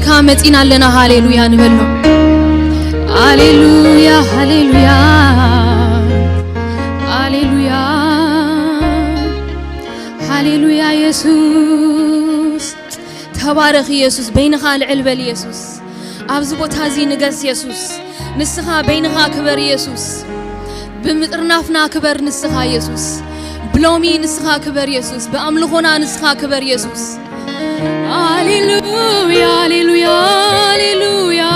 كامتين لنا هاليلويا نبلو هاليلويا هاليلويا هاليلويا هاليلويا يسوس تبارك يسوس بينها العلبة يسوس أبزبوت هذه نجس يسوس نسخة بينها كبر يسوس بمترنافنا كبر نسخة يسوس بلومي نسخة كبر يسوس بأملخنا نسخة كبر يسوس هاليلويا هاليلويا هاليلويا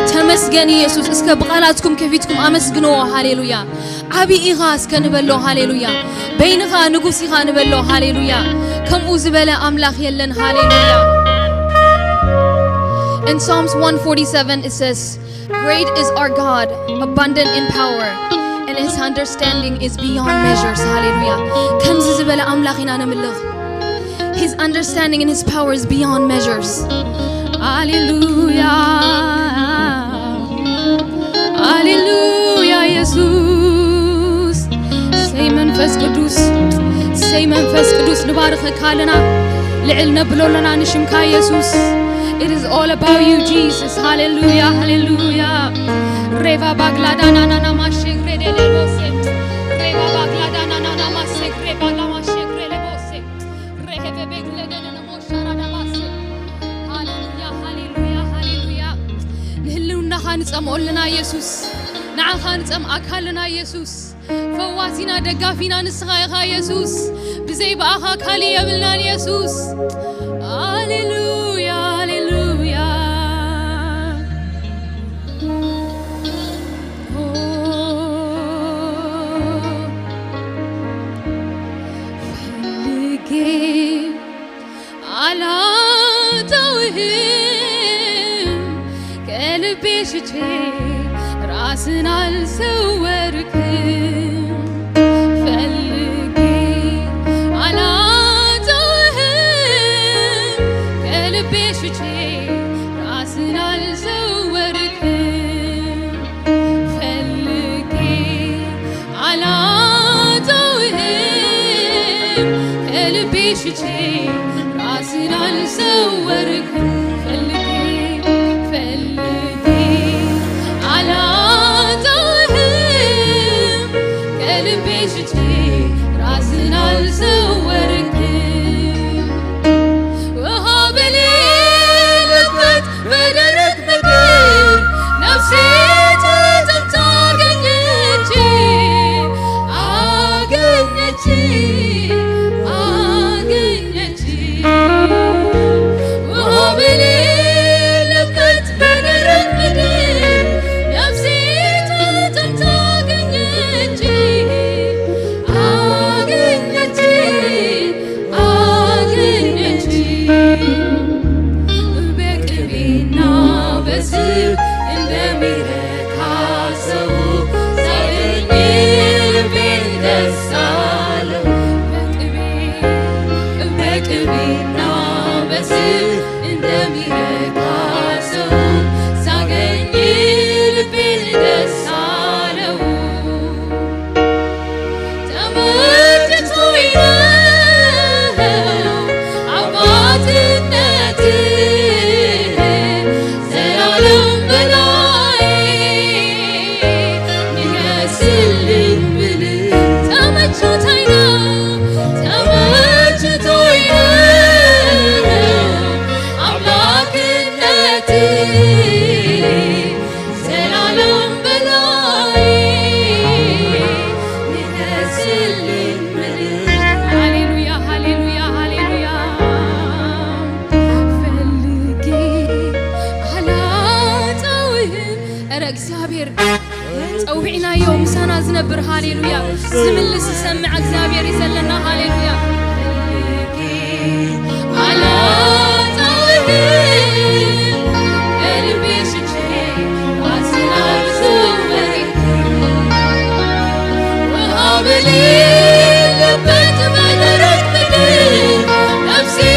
تمسجن يسوس اسك بقالاتكم كيفيتكم أمسجنوا هاليلويا عبي إغاس كنبلو هاليلويا بينها نجوسي خانبلو هاليلويا كم أوزبلا أملاخ يلن هاليلويا. In Psalms 147 it says, "Great is our God, abundant in power, and His understanding is beyond measures." Hallelujah. كم زبلا أملاخنا نملغ. His understanding and His power is beyond measures. Hallelujah. Hallelujah, Jesus. Say منفس قدوس. Say منفس قدوس نبارك كالنا. لعلنا بلولنا نشمك يسوس. It is all about you, Jesus. Hallelujah, hallelujah. Reva baglada na na na mashek rede lebose. Reva baglada na na na mashek reba la mashek rede lebose. Reheve beglada na na moshara na mase. Hallelujah, hallelujah, hallelujah. نهلونا خانصم قولنا يسوس. نعم خانصم أكلنا يسوس. فواتنا دقافينا نسخا يسوس. بزي بأخا كالي يبلنا يسوس. Hallelujah, hallelujah. فلقي على توهم قلبي شتي راسنا لسوركم فلقي على راسنا لزوركم فلقي على توهم قلبي شتي راسنا لزوركم فلقي على توهم قلبي شتي راسنا لزوركم توبعنا يوم سنة زنبر هاليلويا زملس سمع እግዚአብሔር ይዘለና هاليلويا على توهم قلبي شتي واسنا لزوركم وقابلي لبت مدرك بدي نفسي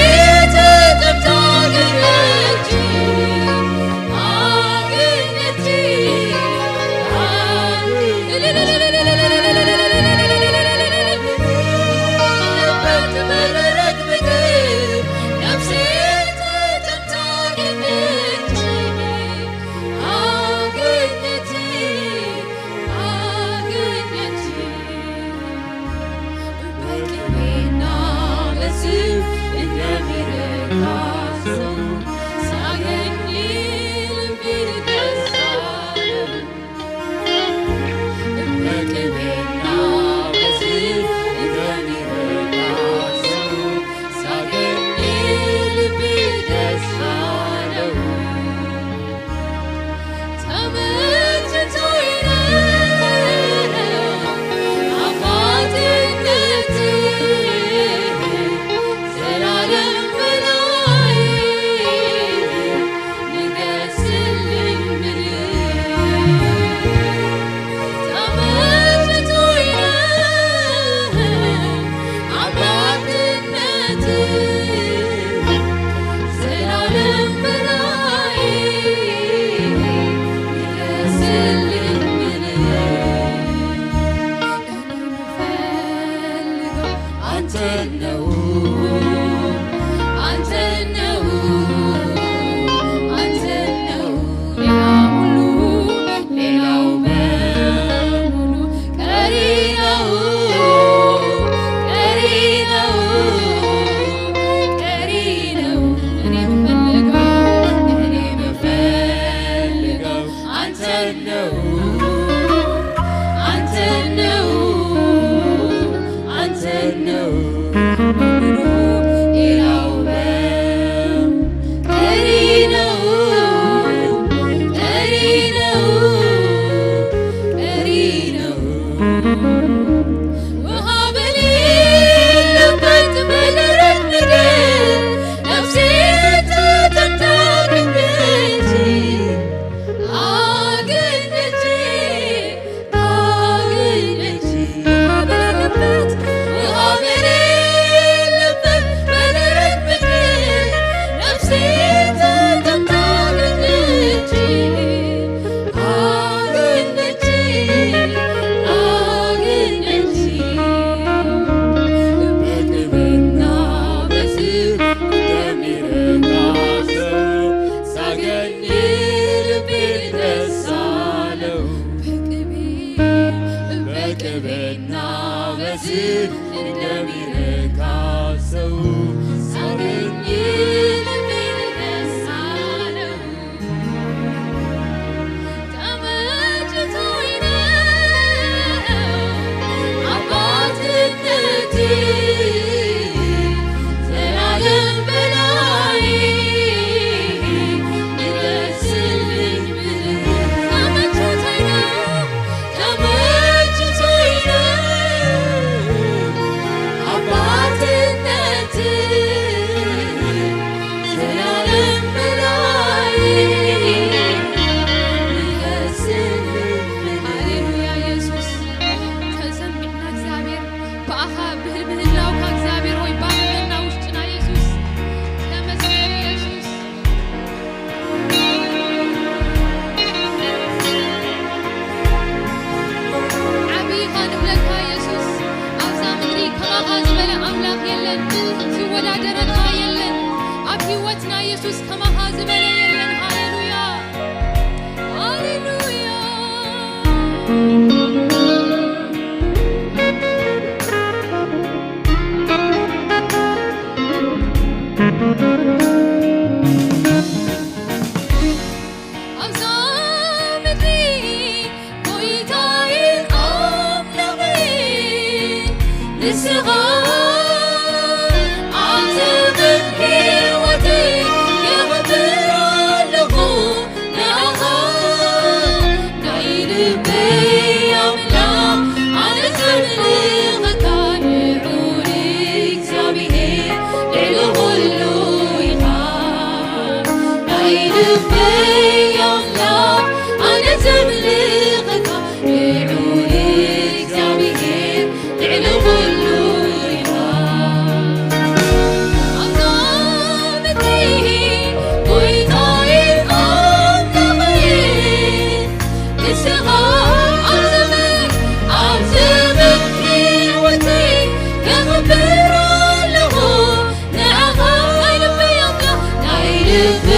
ልቤ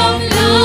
አምላክ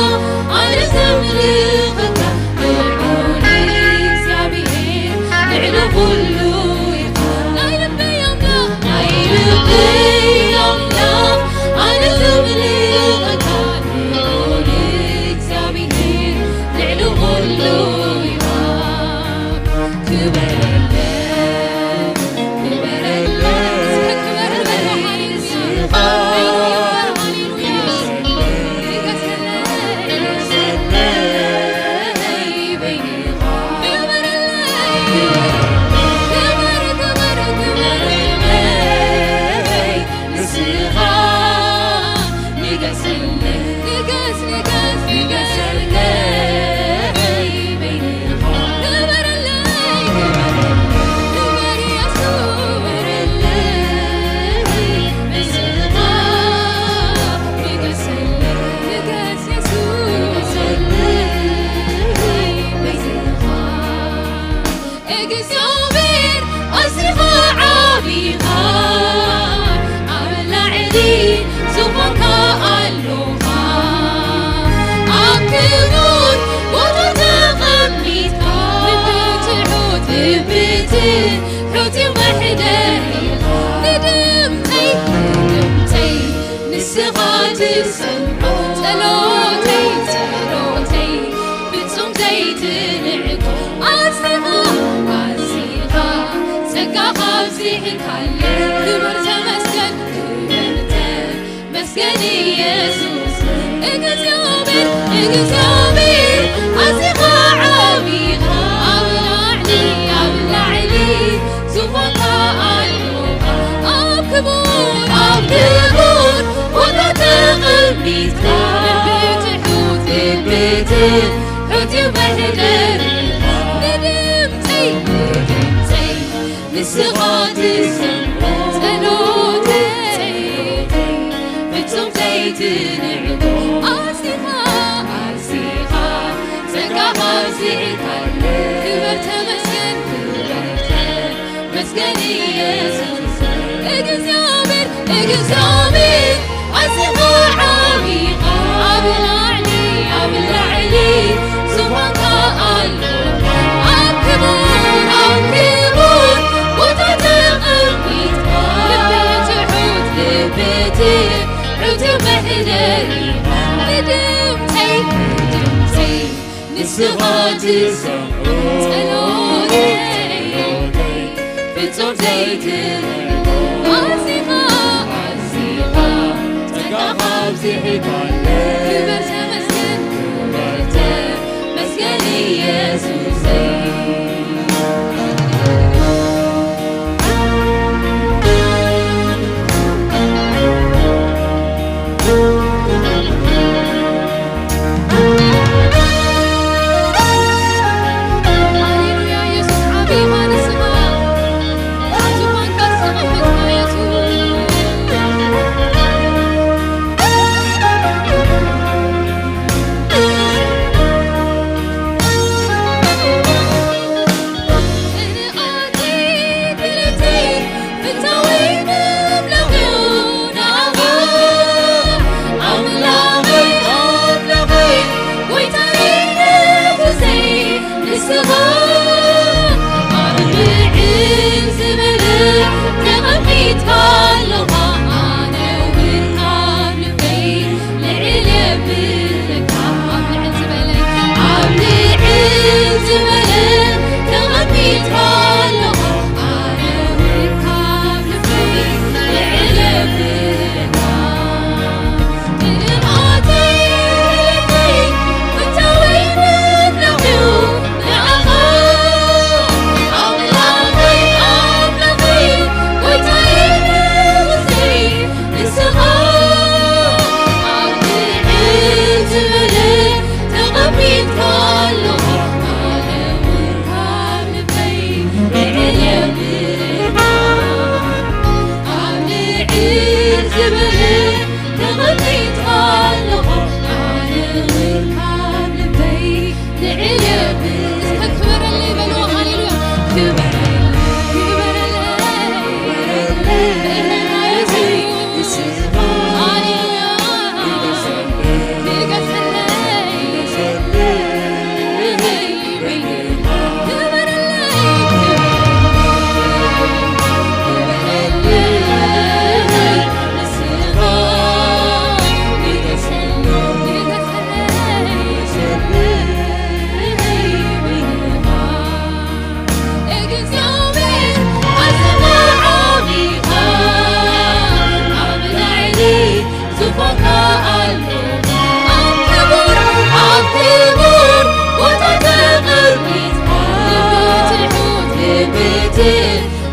حوتي وحداني ندمتي نسغات السمع تلوتي بتصوم زيت نعكو عصيغة سقاها بزيحك كبر تمسكن يسوس اقزامر عصيغة عميقة أبلعني زفقا الروحة أبكبور وتتغميت بيت حوتي وحداني ندمتي نسغات السمع تلوتي بتصوم زيت نعكو عصيغة سقاها بزيحك كبر تمسكن يسوس اقزامر عصيغة عميقة أبلعني زفقا الروحة أبكبور وتتغميت لبيتي حوتي وحداني ندمتي نسغات السمع تلوتي بتصوم زيت عصيغة سقاها بزيحك كبر تمسكن يسوس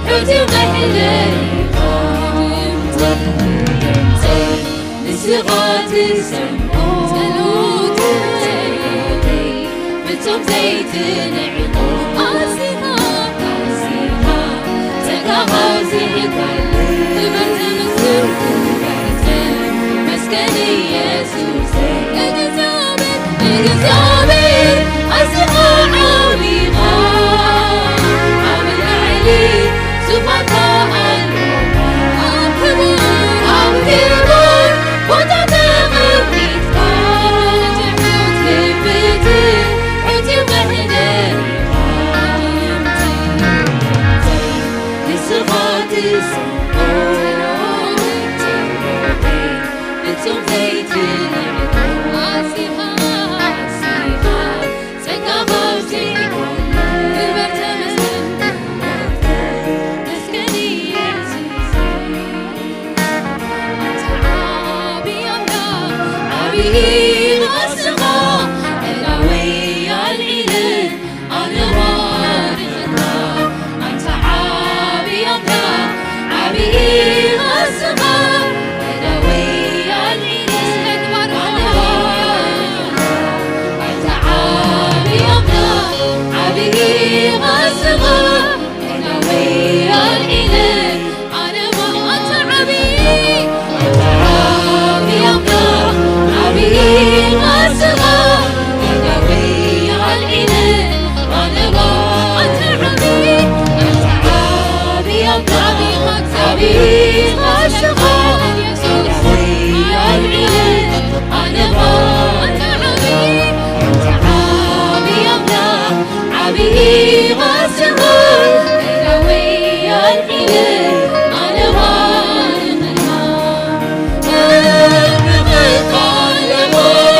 حوتي وحداني نسغات السمع تلوتي بتصوم زيت نعكو عصيغة سقاها بزيحك كبر تمسكن يسوس اقزامر عصيغة عميقة أبلعني زفقا الروحة أبكبور وتتغميت لبيتي حوتي وحداني عبي غصغا إلهي الإله أنا وارثك أنت عبي عبي غصغا إلهي الإله أنا وارثك أنت عبي عبي غصغا إلهي الإله أنا وأنت عبي عبي غصغا إلهي الإله أنا وأنت عبي عبي غصغا إلهي الإله أنا وأنت عبي غصغا إلهي الإله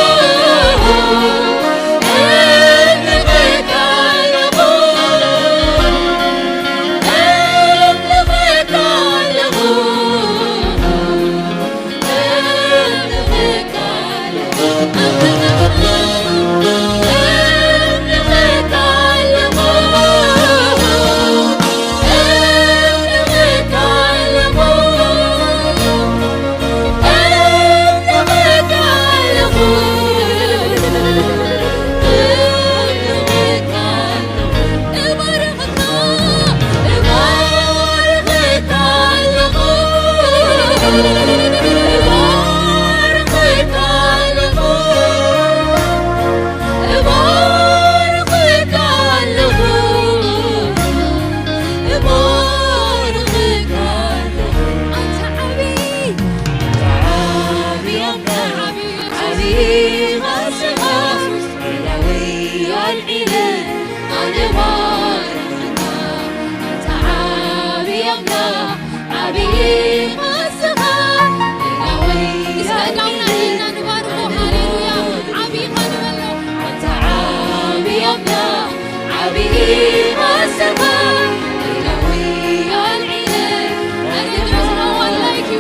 أنا وأنت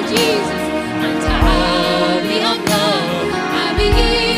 Jesus, أنت عبي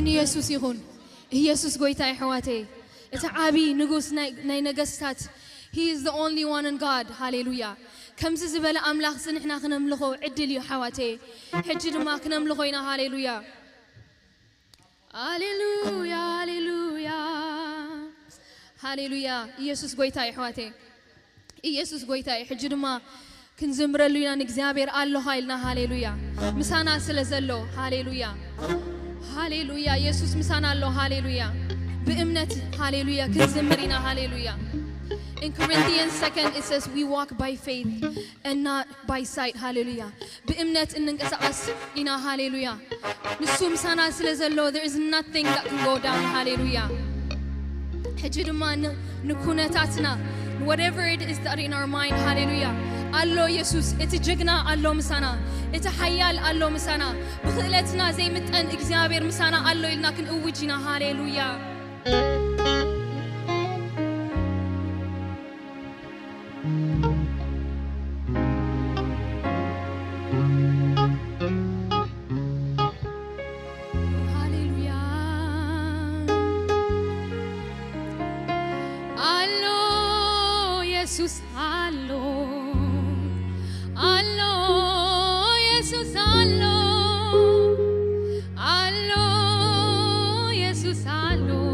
آمين يسوع يخون يسوع قويتاي حواتي إتعابي نجوس ناي نجستات He is the only one in God hallelujah كم زبالة أملاخ سنحنا خنملخو عدلي حواتي حجر ما خنملخوينا hallelujah هاليلويا هاليلويا هاليلويا يسوع قويتاي حواتي يسوع قويتاي حجر ما كنزمر لينا نجزابير الله هايلنا هاليلويا مسانا سلزلو هاليلويا هاليلويا يسوع مسانا الله هاليلويا بإمنة هاليلويا كنزمرينا هاليلويا In Corinthians 2 it says we walk by faith and not by sight hallelujah بإمنة إنك أسأس إنا hallelujah نسوم سانا سلزلو there is nothing that can go down hallelujah حجر ما نكونتاتنا whatever it is that in our mind hallelujah الله يسوع إتججنا الله مسانا إتحيال الله مسانا بخلتنا زي متأن إجزابير مسانا الله إلنا كن أوجينا هاليلويا Allo, Jesus, allo.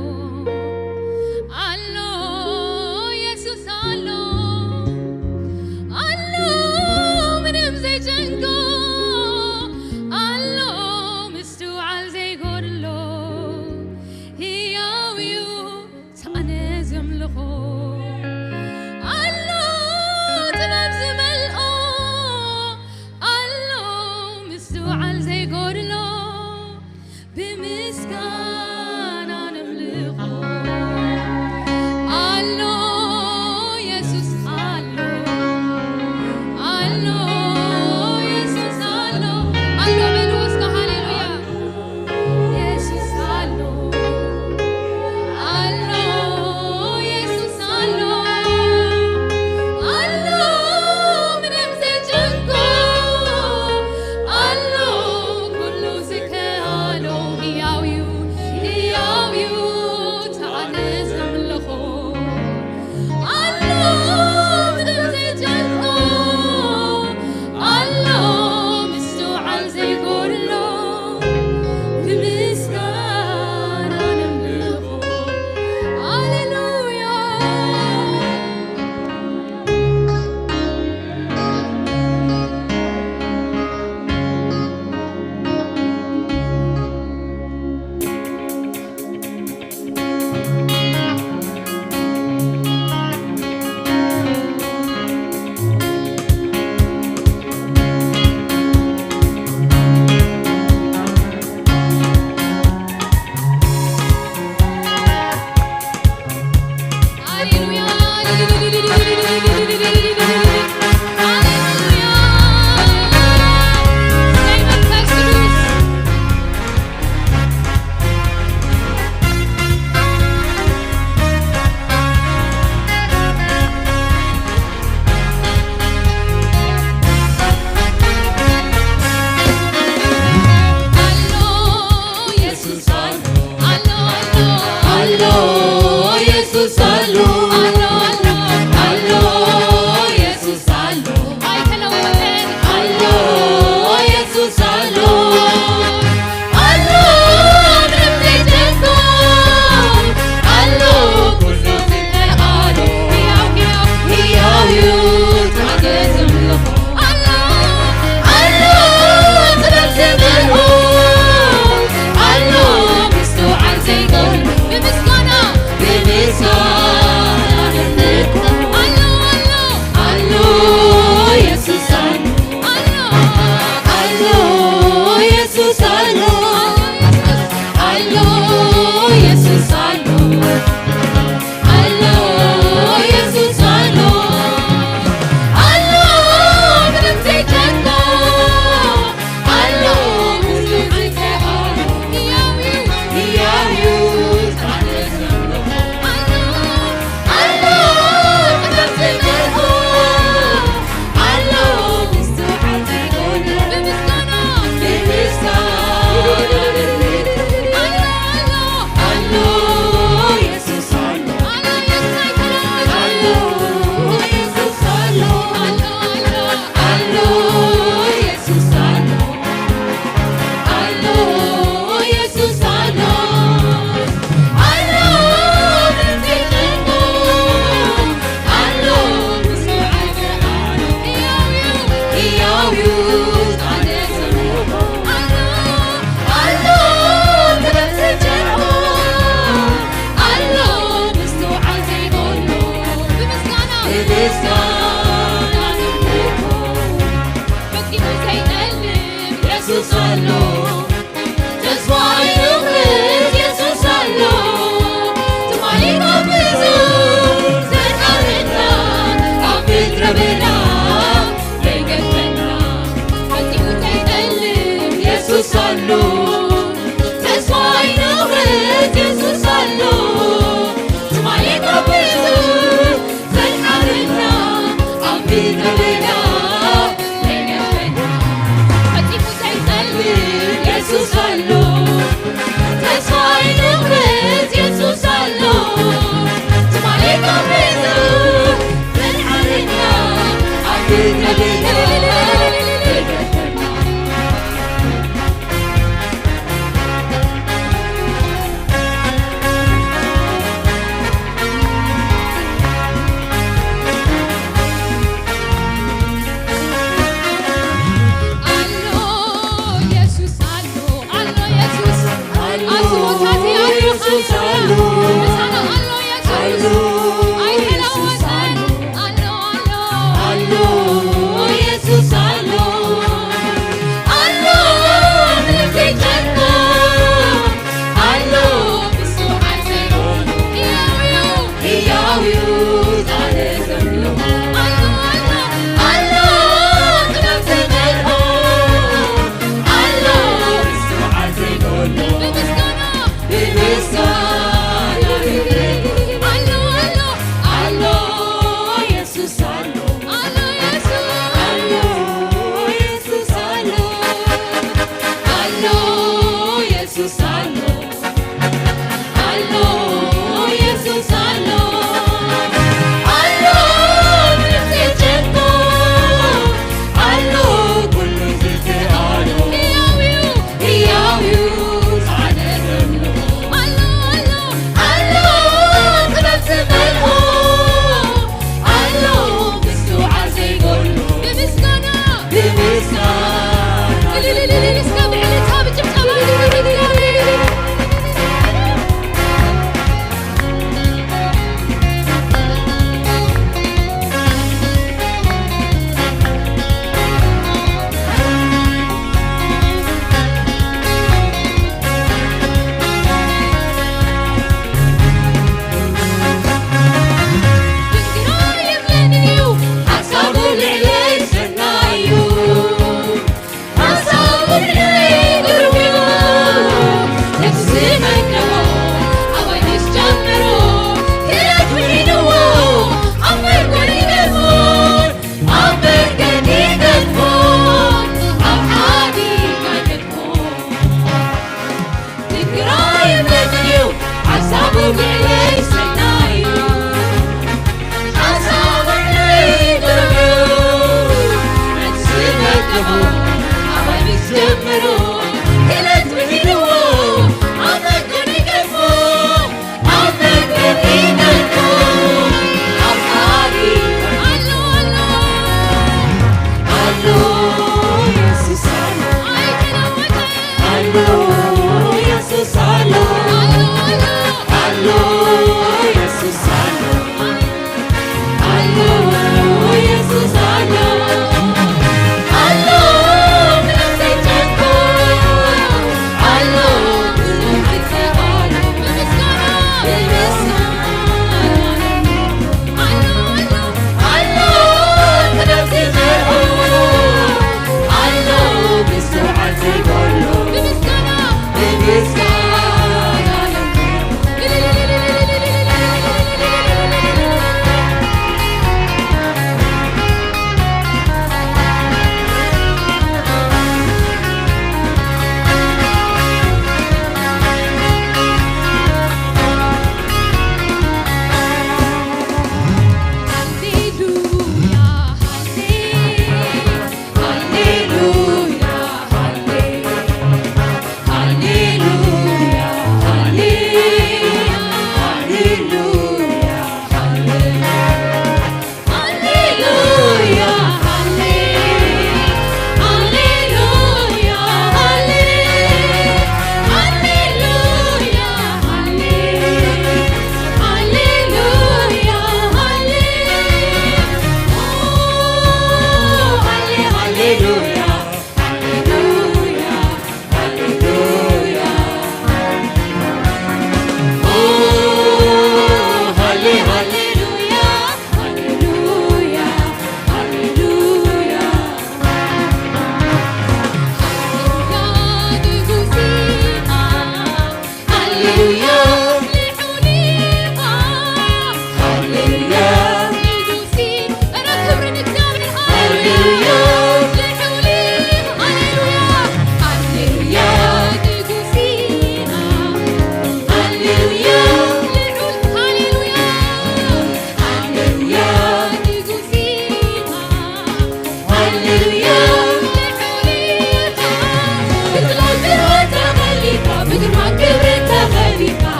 With my spirit,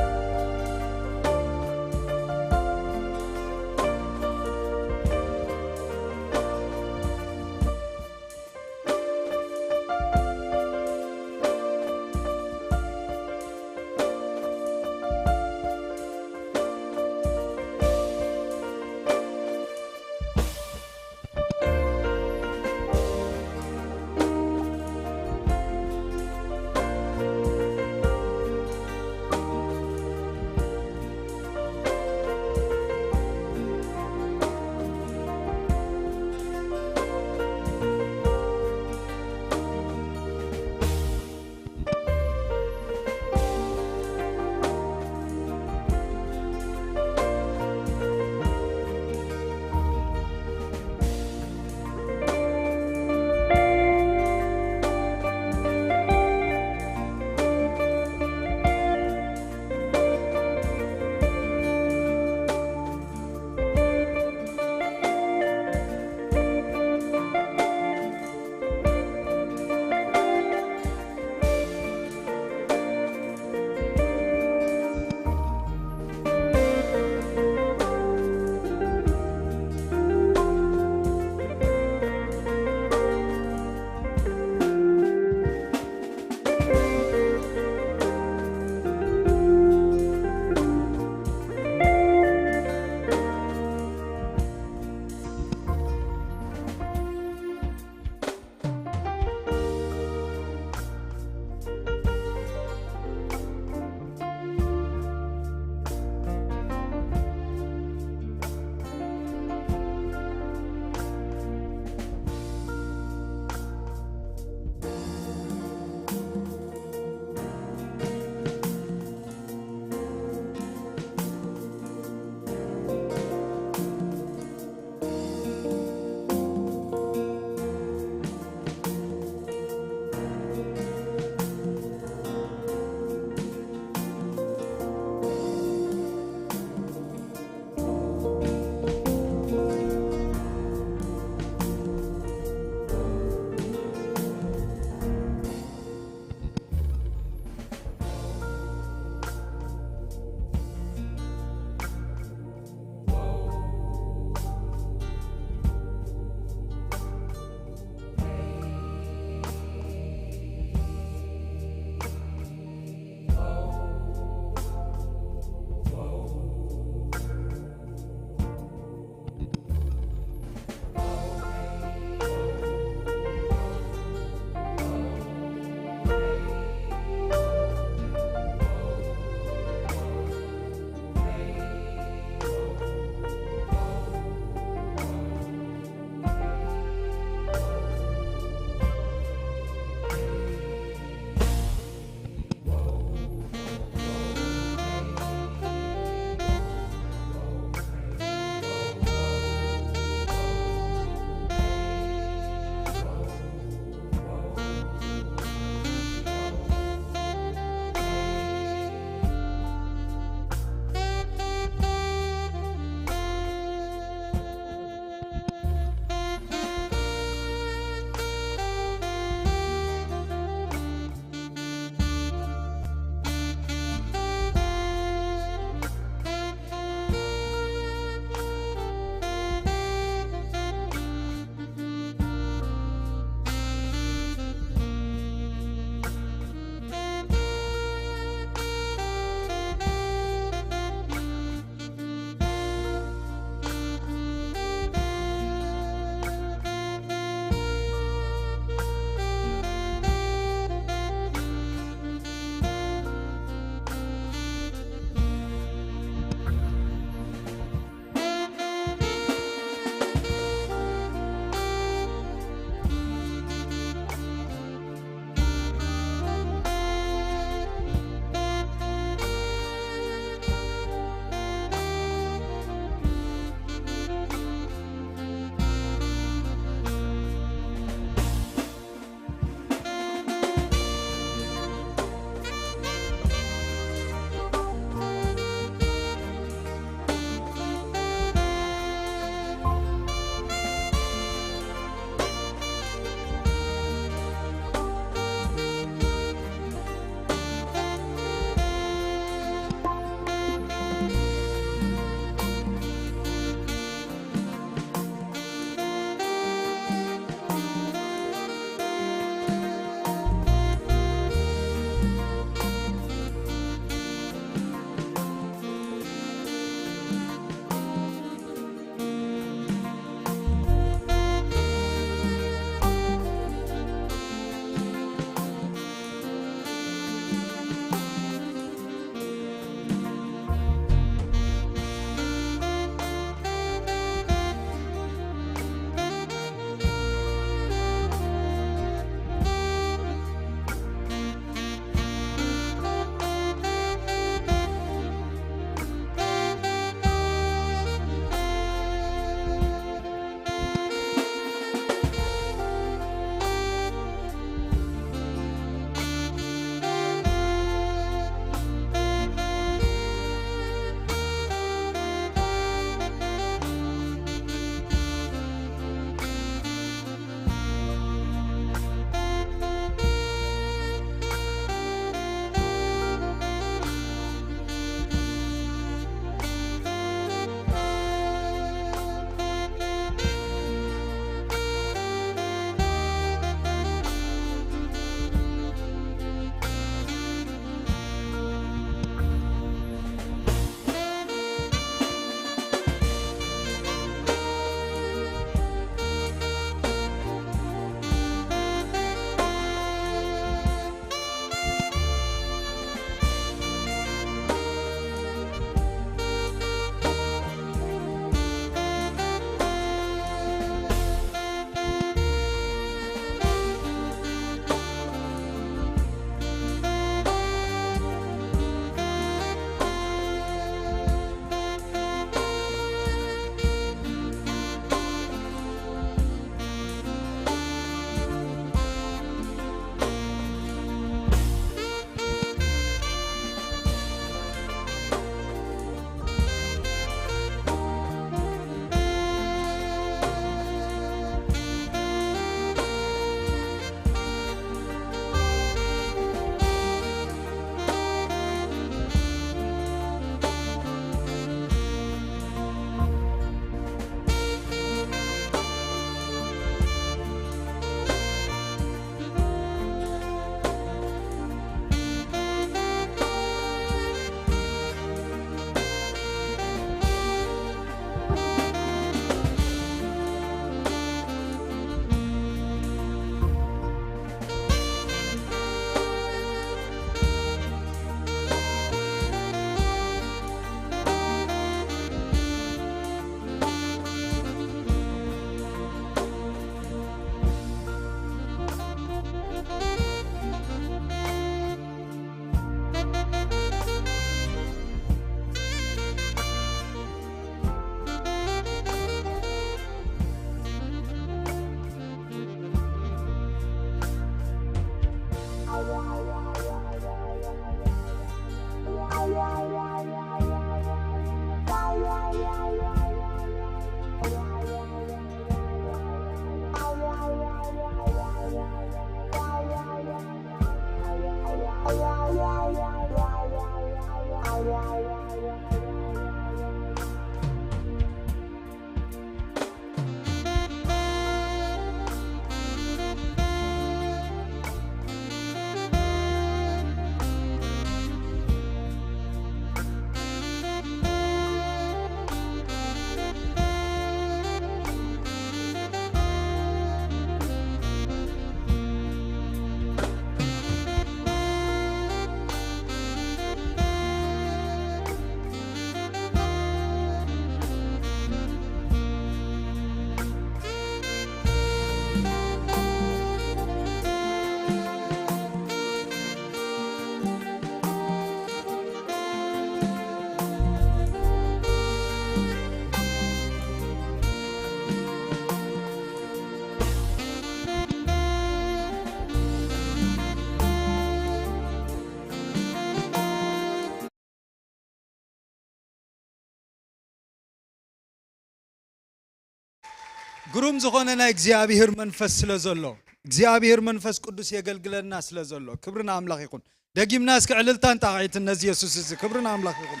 قروم زخوننا እግዚአብሔር መንፈስ ስለዘሎ እግዚአብሔር መንፈስ ቅዱስ የገልግለና ስለዘሎ ክብርና አምላክ ይሁን ደጊምና እስከ ዕልልታን ጣቂት እነዚህ ኢየሱስ ክብርና አምላክ ይሁን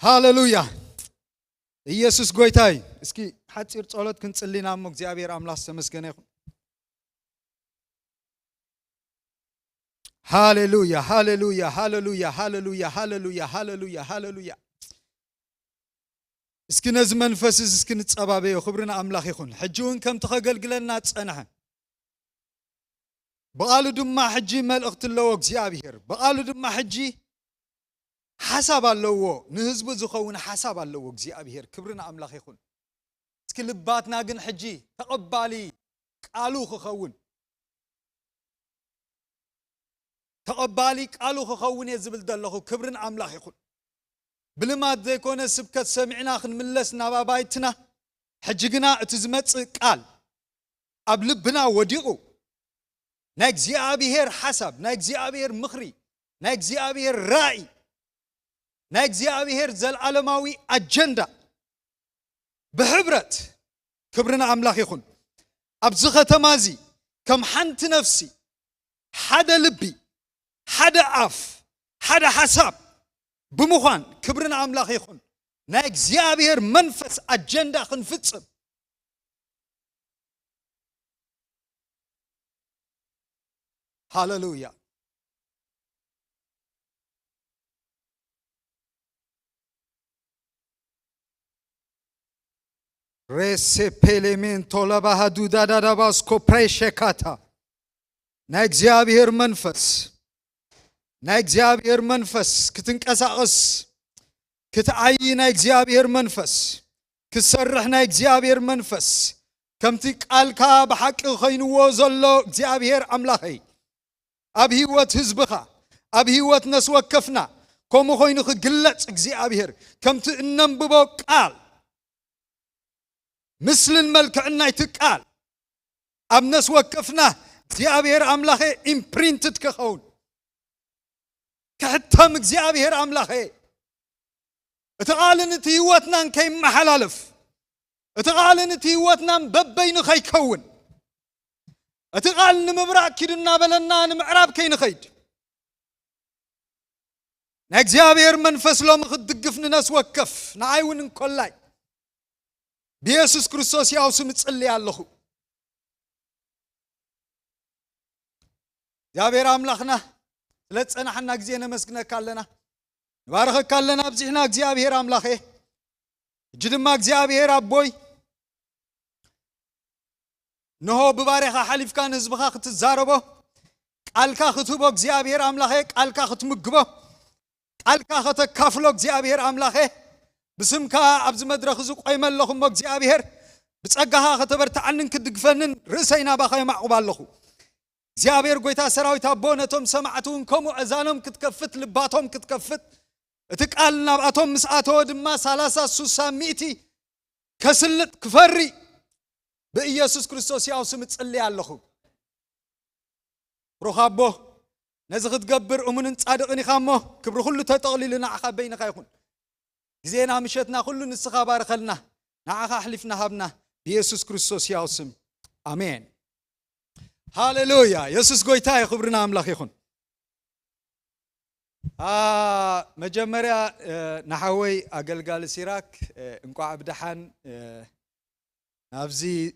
ሃሌሉያ ኢየሱስ ጎይታይ እስኪ ሐጽር ጸሎት ክንጽልናሞ እግዚአብሔር አምላክ ተመስገነ ይሁን ሃሌሉያ ሃሌሉያ ሃሌሉያ ሃሌሉያ ሃሌሉያ ሃሌሉያ ሃሌሉያ እስኪ ነዝ መንፈስ እስኪ ንጸባበዮ ክብርና አምላክ ይሁን ሕጂውን ከም ተገልግለና ጸናህ በቃሉ ድማ ሕጂ መልእክት ለዎ እግዚአብሔር በቃሉ ድማ ሕጂ ሐሳብ አለዎ ንህዝቡ ዝኸውን ሐሳብ አለዎ እግዚአብሔር ክብርና አምላክ ይሁን እስኪ ልባትና ግን ሕጂ ተቀባሊ ቃሉ ክኸውን ተቀባሊ ቃሉ ክኸውን የዝብል ደለኹ ክብርና አምላክ ይሁን بلمات ذيكونا سبكت سمعنا خنملسنا بابايتنا حجقنا اتزمت قال أبلبنا وديقو ناكزي أبيهر حسب ناكزي أبيهر مخري ناكزي أبيهر رائي ناكزي أبيهر زل علماوي أجندة بحبرت كبرنا أملاخ يخون أبزخة تمازي كم حنت نفسي حدا لبي حدا أف حدا حساب بمخان كبرنا أملاك يخون نايك زيابير منفس أجندة خنفتسب هاللويا ريسي بيليمين طولبا هدودا داداباس كوبريشي كاتا نايك زيابير منفس نايك زيابير منفس كتنكساقس كتعي نايك زيابير منفس كسرح نايك زيابير منفس كمتي قالكا بحق خينو زلو زيابير املاخي ابهيوت حزبخا ابهيوت ناس وكفنا كومو خينو خجلص زيابير كمتي اننببو قال مثل الملك عنا يتقال اب ناس وكفنا زيابير املاخي امبرينتد كخون كحتم እግዚአብሔር አምላኬ እተቃልን ትይወትናን ከይመሐላለፍ እተቃልን ትይወትናን በበይን ከይከውን እተቃልን ምብራቅ ኪድና በለና ንምዕራብ ከይንኸይድ እግዚአብሔር መንፈስ ሎም ክድግፍን ነስ ወከፍ ናይውን እንኮላይ በኢየሱስ ክርስቶስ ያው ስም ጽልይ ያለሁ እግዚአብሔር አምላክና لتصنحنا غزينا مسكنا كالنا نبارك كالنا بزحنا እግዚአብሔር አምላኬ جدما እግዚአብሔር አቦይ نهو بباريخا حليف كان ህዝብኻ ክትዛረቦ ቃልካ ክትቦ እግዚአብሔር አምላኬ ቃልካ ክትምግቦ ቃልካ ከተካፍሎ እግዚአብሔር አምላኬ بسمك أبز مدرخ زق أيملهم እግዚአብሔር بتصقها ከተበርታዓንን ክድግፈንን ርእሰይና ባኸይ ማዕቁብ ኣለኹ እግዚአብሔር ጎይታ ሰራዊት አቦነቶም ሰማዕቱን ኮሙ አዛኖም ክትከፍት ልባቶም ክትከፍት እትቃልና ባቶም መስአቶ ድማ 30 60 ሚቲ ከስልጥ ክፈሪ በኢየሱስ ክርስቶስ ያው ስም ጽልይ ያለሁ رخابو نزخت قبر أمن صادقني خامه كبر كله تطغلي لنا عخا بينك يكون زينا مشيتنا كله نسخا بارخلنا نعخا حلفنا هبنا بيسوس كريستوس يا اسم آمين هاليلويا يسوس قويتاي خبرنا أملاك يكون مجمريا نحوي أقل سيراك انكو عبدحان نافزي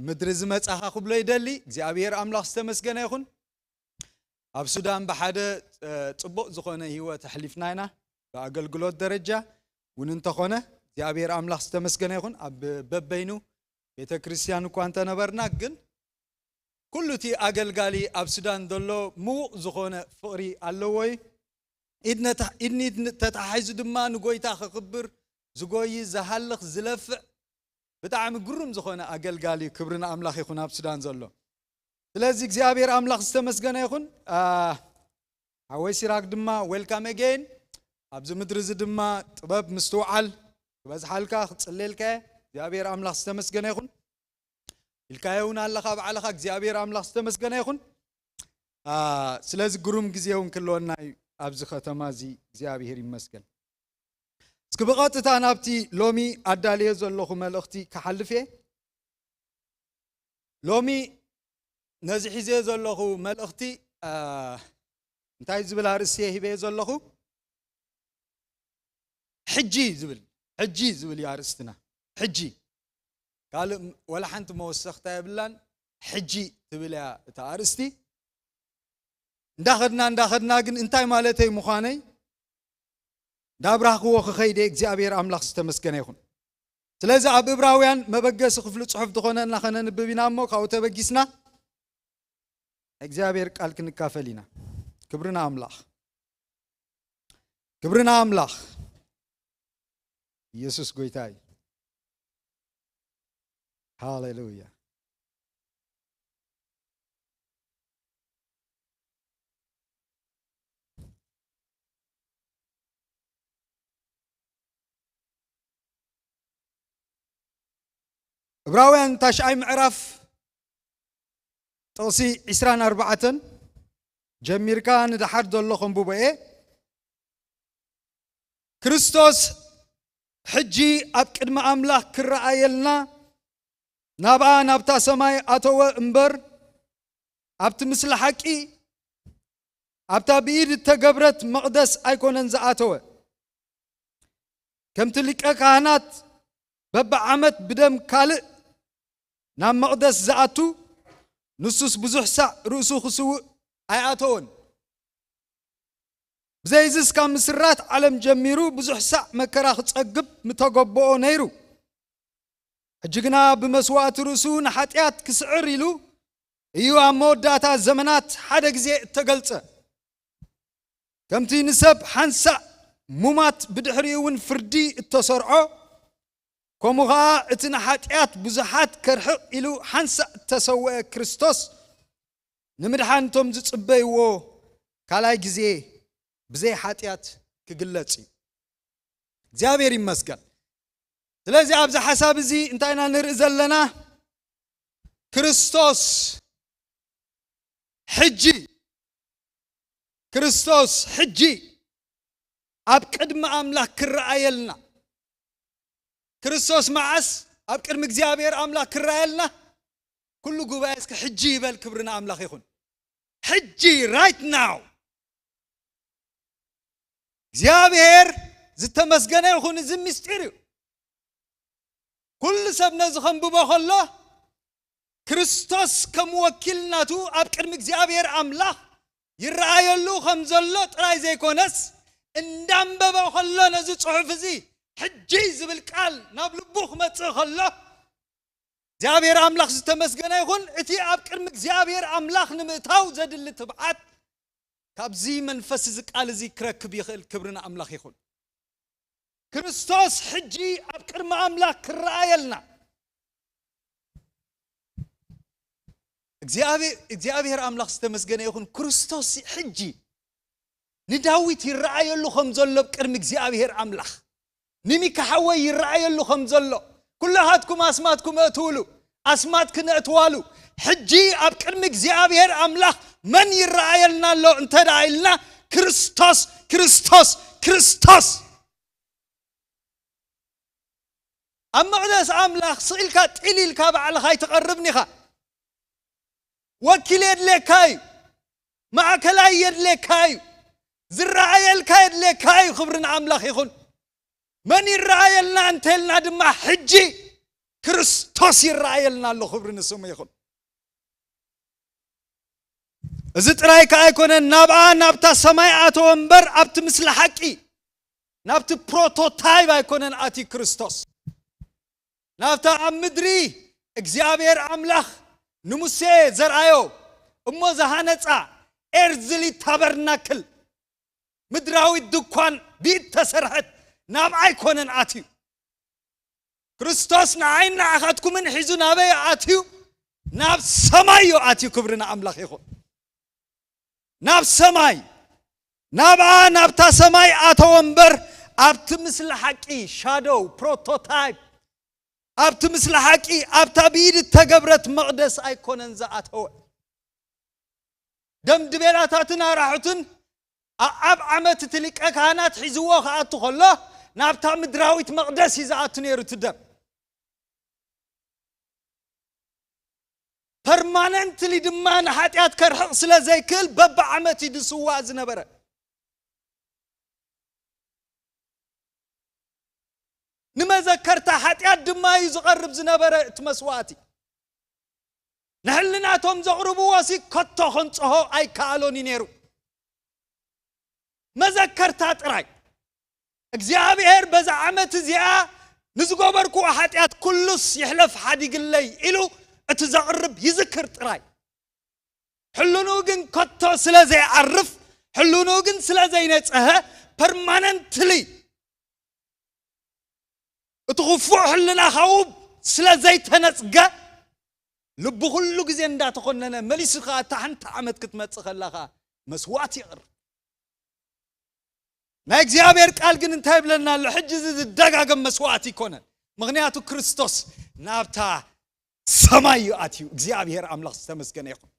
مدرزمت أخا قبل يدلي زيابير أملاك استمسكنا يكون أب السودان بحدا تبق زخونة هو تحليفنا بأقل قلوت درجة وننتخونه زيابير أملاك استمسكنا يكون أب ببينو بيتا كريستيانو كوانتا نبرنا جن كله تي أقل قالي أب السودان دلو مو زخونة فقري اللوي إدني تتحيز دمان وقوي تاخ خبر زقوي زهلخ زلفع بتاعم قرم زخونة أقل قالي كبرنا أملاك يكون أب السودان زلو لازم زيابير أملاك استمسكنا يكون هواي سيراك دما ويلكام أجين أبز مدرز دما طباب مستوعل بس حالك تصليلك زيابير أملاك استمسكنا يكون الكايون الله خاب على خاك زيابير أملاك استمسكنا يكون سلاز قرم جزيهم كلنا أبز ختمازي زيابير يمسكن سكبقات تانابتي لومي أدالي زلخو ملختي كحلفه لومي نزح زي زلخو ملختي انتاي زبل هارسيه هبه زلخو حجي زبل يا رستنا حجي قال ولا حنت موسختها بلان حجي تبل يا تارستي نداخدنا جن انتاي مالتي مخاني دابراخو خيدي እግዚአብሔር አምላክ ተመስገነ ይሁን ስለዚህ አብ ዕብራውያን መበገስ ክፍሉ ጽሑፍ ተኾነና ኸነ ንብቢናሞ ካው ተበጊስና እግዚአብሔር ቃል ክንካፈሊና ክብርና አምላክ ኢየሱስ ጎይታይ ሃሌሉያ ዕብራውያን ታሽዓይ ምዕራፍ توصي إسران 4 جميركا ندحر دلخم بوبئة كريستوس حجي أبكد ما أملاك كرأيلنا نبتا سماي أتوى امبر أبت مثل حكي أبتا بيد تقبرت مقدس أيكونن زعاتوى كم تلك أكهانات ببع عمت بدم كالئ نام مقدس زعاتو نصوص بزح ساعة رؤسو خسو آياتون بزيزس كان مسرات عالم جميرو بزح ساعة مكراخ تسقب متقبؤو نيرو حجقنا بمسوات رؤسو نحاتيات كسعر يلو ايوه موداتا الزمنات حدق زي تقلت كمتي نسب حنسا مومات بدحريون فردي التصرعو كمغا اتنا حاتيات بزحات كرحق إلو حنسا تسوى كريستوس نمدحان توم زصبيو كالاي جزي بزي حاتيات كقلتي እግዚአብሔር ይመስገን ስለዚህ አብዛ ሐሳብ እዚ እንታይና ንርኢ ዘለና ክርስቶስ ሕጂ ኣብ ቅድሚ ኣምላክ ክረኣየልና ክርስቶስ ማዓስ ኣብ ቅድሚ እግዚአብሔር ኣምላክ ክረኣየልና ኩሉ ጉባኤ እስከ ሕጂ ይበል ክብርና ኣምላክ ይኹን ሕጂ right now እግዚአብሔር ዝተመስገነ ይኹን እዚ ምስጢር እዩ ኩሉ ሰብ ነዚ ኸንብቦ ከሎ ክርስቶስ ከም ወኪልናቱ ኣብ ቅድሚ እግዚአብሔር ኣምላክ ይረኣየሉ ከም ዘሎ ጥራይ ዘይኮነስ እንዳንበበ ከሎ ነዚ ጽሑፍ እዚ حجي زبل قال ناب لبوخ مصخ الله እግዚአብሔር አምላክ ዝተመስገነ ይሁን እቲ ኣብ ቅድሚ እግዚአብሔር አምላክ ንምእታው ዘድል ትብዓት ካብዚ መንፈስ እዚ ቃል እዚ ክረክብ ይኽእል ክብርና አምላክ ይሁን ክርስቶስ ሕጂ ኣብ ቅድሚ አምላክ ክረኣየልና እግዚአብሔር አምላክ ዝተመስገነ ይሁን ክርስቶስ ሕጂ ንዳዊት ይረኣየሉ ከም ዘሎ ቅድሚ እግዚአብሔር አምላክ نميك حوي يرعيلو خمزلو كلهاتكم أسماتكم أتولو أسماتكم أتوالو حجي أبكرمك زيابير أملاخ من يرأيلنا لو انت دايلنا كريستوس كريستوس كريستوس أما قدس أملاخ صيلك تقليلك بعد خاي تقربني خا وكيل يدلكاي معك لا يدلكاي زرعي الكايد لكاي خبرنا أملاخ يخون من يرأيلنا انتلنا دما حجي كريستوس يرأيلنا اللي خبرنا سمي يخون زت رايك أيكون نابع نابتا سمايات ومبر أبت مثل حكي نابت بروتوتايب أيكون آتي كريستوس نابتا أمدري إجزابير أملاخ نمسي زرعيو أمو زهانة إرزلي تابرناكل مدراوي الدكان بيت تسرحت نابع أيكون آتي كريستوس نعين أخذكم من حزو نابي آتيو ناب سمايو آتي كبرنا أملاخ يخون ناب سماي نابا نابتا سماي آتو ومبر أبت مثل حقي شادو بروتوتايب أبت مثل حقي أبتا بيد تقبرت مقدس أيكون انزاعت هو دم دبيراتاتنا راحتن أب عمت تلك أكهانات حزوه خاطو خلا نابتا مدراويت مقدس يزاعت نيرو تدم permanently دمان حاتيات كرحق سلا زي كل بابا عمتي دسوا زنبرة نما ذكرت حاتيات دما يزقرب زنبرة تمسواتي نحلنا توم زقربوا واسي كتو خنصه اي كالوني نيرو ما ذكرتات راي እግዚአብሔር በዛ ዓመት እዚያ ንዝጎበርኩ ኃጢአት ኩሉስ ይحلف حديق اللي ኢሉ اتزقرب يذكر ጥራይ حلونو ግን ከቶ ስለዘይ عرف حلونو ግን ስለዘይ ነጽه permanently اتغفو حلنا خوب ስለዘይ ተነጽገ ልብ ሁሉ ጊዜ እንዳተኮነነ መሊስኻ ታንተ ዓመት ክትመጽ خላኻ መስዋዕት ይቅር ما እግዚአብሔር ቃል ግን እንታይ ብለናል ሕጅ ዝደጋገም መስዋዕት ይኮነን ምክንያቱ ክርስቶስ ናብታ ሰማይ አትዩ እግዚአብሔር አምላክ ተመስገነ ይሁን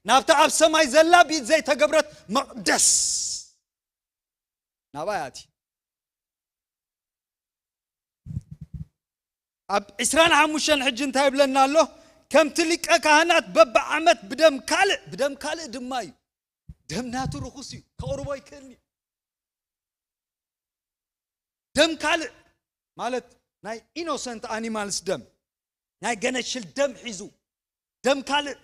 ናብታ አብ ሰማይ ዘላ ቢት ዘይ ተገብረት መቅደስ ናባያቲ አብ እስራን ሐሙሽን ሕጅ እንታይ ብለናል ከም ትልቀ ካህናት በበ ዓመት በደም ካል ድማዩ ደምናቱ ርኹስ እዩ ከቅርቦ ይከልኒ دم كال مالت ناي innocent animals دم ناي جنشل دم حيزو دم كال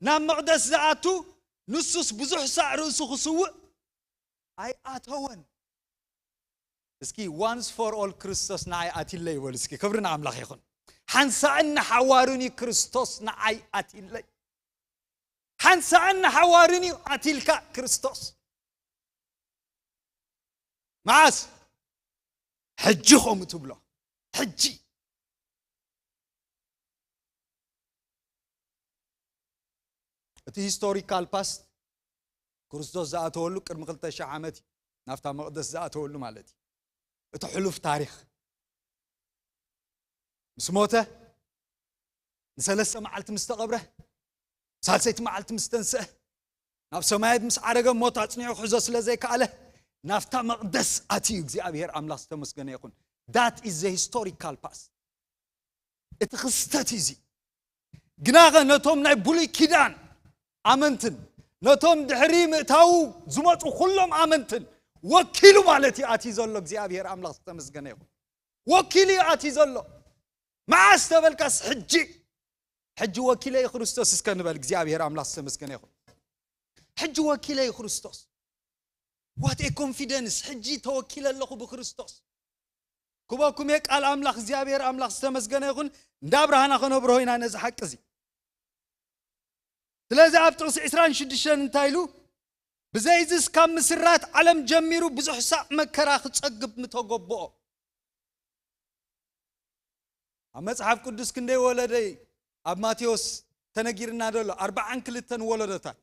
نام مقدس زعاتو نصوص بزح سعر سخسو اي اتهون اسكي once for all كريستوس ناي اتيلي ولسكي كبرنا املاخ يخون حنسعن حوارني كريستوس ناي اتيلي حنسعن حوارني اتيلك كريستوس معاس حجهم تبلا حجي اتي هيستوريكال باست كريستوس زاتولو قرم 2000 عامتي نافتا مقدس زاتولو مالتي اتو حلف تاريخ مسموته نسلسه معلت مستقبره سالسيت معلت مستنسه ناف سمايد مس عرقه موت اصنيو خزو سلازي كاله نافتا مقدس اتي እግዚአብሔር አምላክ ተመስገነ ይሁን that is the historical past اتخستت ይዚ ግናገ ነቶም ናይ ቡሉይ ኪዳን አመንትን ነቶም ድሕሪ ምእታው ዝመጹ ሁሉም አመንትን ወኪሉ ማለት አቲ ዘሎ እግዚአብሔር አምላክ ተመስገነ ይሁን ወኪሉ አቲ ዘሎ ማስተበልካስ ሕጂ ወኪለ ክርስቶስ እስከንበል እግዚአብሔር አምላክ ተመስገነ ይሁን ሕጂ ወኪለ ክርስቶስ what a confidence حجي توكل الله بخريستوس كوباكم يقال املاح እግዚአብሔር አምላክ ተመስገነ ይሁን እንዳብርሃና ከነብሮ ሆይና ነዝ ሐቅዚ ስለዚህ አብጥስ 26 እንታይሉ በዘይዝስ ከም ምስራት ዓለም ጀሚሩ ብዙሕ ሳዕ መከራ ክጸግብ ምተገበኦ አመጽሐፍ ቅዱስ ክንደይ ወለደይ አብ ማቴዎስ ተነጊርና ደሎ 42 ወለደታት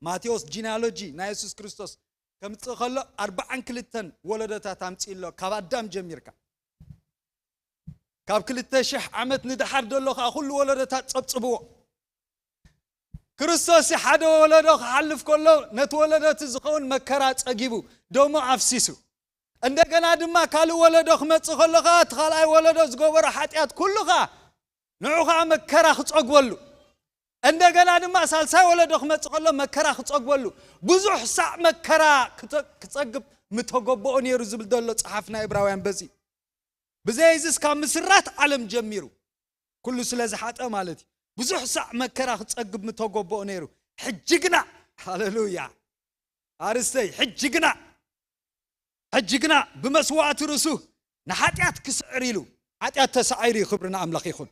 ማቴዎስ ጂኒኦሎጂ ና ኢየሱስ ክርስቶስ كم تخلّ 42 ولدتها تامصيلو كاب ادم جميركا كاب 2000 عمت ندحر دلو كل ولدتها تصبصبو ክርስቶስ ሓደ ወለዶ ክሓልፍ ከሎ ነቲ ወለዶት ዝኸውን መከራ ፀጊቡ ደሞ ኣፍሲሱ እንደገና ድማ ካልእ ወለዶ ክመጽእ ከለኻ ተኻልኣይ ወለዶ ዝገበሮ ሓጢኣት ኩሉኻ ንዑኻ መከራ ክፀግበሉ እንደገና ድማ ሳልሳይ ወለዶ ክመጽእ ከሎ መከራ ክፀግበሉ ብዙሕ ሳዕ መከራ ክፀግብ ምተገበኦ ነይሩ ዝብል ዘሎ ጸሓፍና ዕብራውያን በዚ ብዘይዝስ ካብ ምስራት ዓለም ጀሚሩ ኩሉ ስለ ዝሓጠ ማለት እዩ ብዙሕ ሳዕ መከራ ክፀግብ ምተገበኦ ነይሩ ሕጅግና ሃሌሉያ ኣርስተይ ሕጅግና ብመስዋዕት ርእሱ ንሓጢኣት ክስዕር ኢሉ ሓጢኣት ተሳዒሩ ክብርና ኣምላኽ ይኹን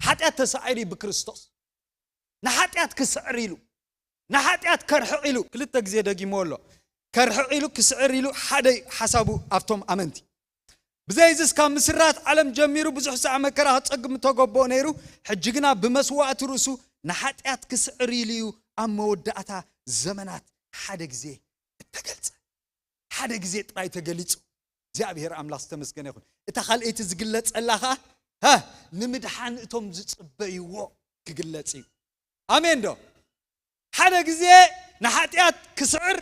ሓጢኣት ተሳዒሩ ብክርስቶስ ንሓጢኣት ክስዕር ኢሉ ንሓጢኣት ከርሕቕ ኢሉ ክልተ ግዜ ደጊሞ ኣሎ ከርሕቕ ኢሉ ክስዕር ኢሉ ሓደ ሓሳቡ ኣብቶም ኣመንቲ ብዘይዝስ ካብ ምስራት ዓለም ጀሚሩ ብዙሕ ሳዕ መከራ ክፀግብ ምተገበኦ ነይሩ ሕጅግና ብመስዋዕት ርእሱ ንሓጢኣት ክስዕር ኢሉ ኣብ መወዳእታ ዘመናት ሓደ ግዜ እተገልጸ ሓደ ግዜ ጥራይ ተገሊጹ እግዚአብሔር ኣምላኽ ዝተመስገነ ይኹን እታ ካልአይቲ ዝግለጸላኻ ንምድሓን እቶም ዝጽበይዎ ክግለጽ እዩ ኣሜን ዶ ሓደ ግዜ ንሓጢኣት ክስዕር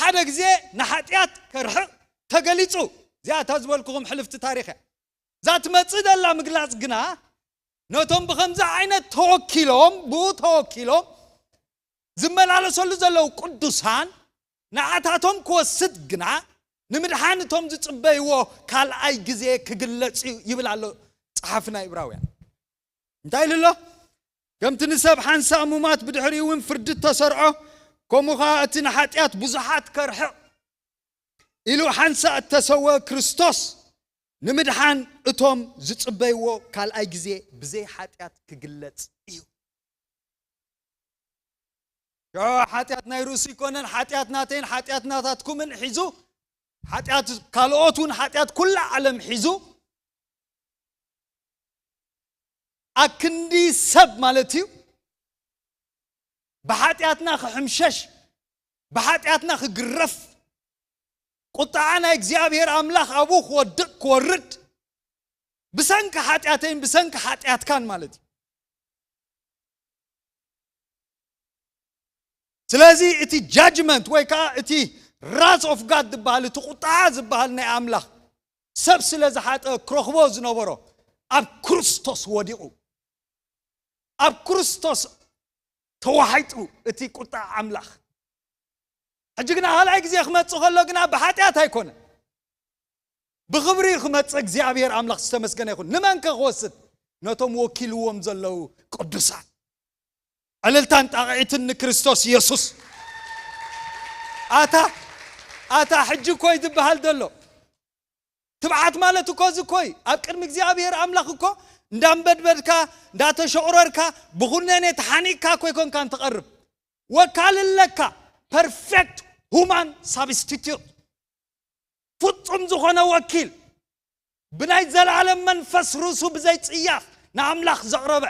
ሓደ ግዜ ንሓጢኣት ከርሕቕ ተገሊጹ ዚኣታ ዝበልኩኹም ሕልፍቲ ታሪኽ ዛት መጽእ ዘላ ምግላጽ ግና ነቶም ብኸምዚ ዓይነት ተወኪሎም ዝመላለሰሉ ዘለው ቅዱሳን ንዓታቶም ክወስድ ግና ንምድሓን እቶም ዝጽበይዎ ካልኣይ ግዜ ክግለጽ ይብል ኣሎ ጸሓፍና ዕብራውያን እንታይ ኢሉ ከምቲ ንሰብ ሓንሳ እሙማት ብድሕሪኡ እውን ፍርዲ ተሰርዖ ከምኡኻ እቲ ንሓጢኣት ብዙሓት ከርሕቕ ኢሉ ሓንሳ እተሰወ ክርስቶስ ንምድሓን እቶም ዝጽበይዎ ካልኣይ ግዜ ብዘይ ሓጢኣት ክግለጽ እዩ ሓጢኣት ናይ ርእሱ ይኮነን ሓጢኣት ናተይን ሓጢኣት ናታትኩምን ሒዙ ሓጢኣት ካልኦቱን ሓጢኣት ኩላ ዓለም ሒዙ ኣክንዲ ሰብ ማለት እዩ ብሓጢኣትና ክሕምሸሽ ብሓጢኣትና ክግረፍ ቁጣዓ ናይ እግዚአብሔር ኣምላኽ ኣብኡ ክወድቕ ክወርድ ብሰንኪ ሓጢኣተይን ብሰንኪ ሓጢኣትካን ማለት እዩ ስለዚ እቲ ጃጅመንት ወይ ከዓ እቲ ራዝ ኦፍ ጋድ ዝበሃል እቲ ቁጣዓ ዝበሃል ናይ ኣምላኽ ሰብ ስለ ዝሓጠ ክረኽቦ ዝነበሮ ኣብ ክርስቶስ ወዲቑ ኣብ ክርስቶስ ተዋሒጡ እቲ ቁጣዓ ኣምላኽ ሕጂ ግና ካልኣይ ግዜ ክመጽእ ከሎ ግና ብሓጢኣት ኣይኮነን ብኽብሪ ክመጽእ እግዚአብሔር ኣምላኽ ዝተመስገነ ይኹን ንመን ክወስድ ነቶም ወኪልዎም ዘለው ቅዱሳን ዕልልታን ጣቕዒትን ንክርስቶስ ኢየሱስ ኣታ ሕጂ ኮይ ዝበሃል ዘሎ ትብዓት ማለት እኮ ዝኮይ ኣብ ቅድሚ እግዚአብሔር ኣምላኽ እኮ እንዳንበድበድካ እንዳተሸቁረርካ ብኹነኔ ተሓኒቅካ ኮይኮንካ እንትቐርብ ወካልለካ ፐርፌክት ሁማን ሳብስቲቲዩት ፍጹም ዝኾነ ወኪል ብናይ ዘለዓለም መንፈስ ርእሱ ብዘይ ጽያፍ ንኣምላኽ ዘቕረበ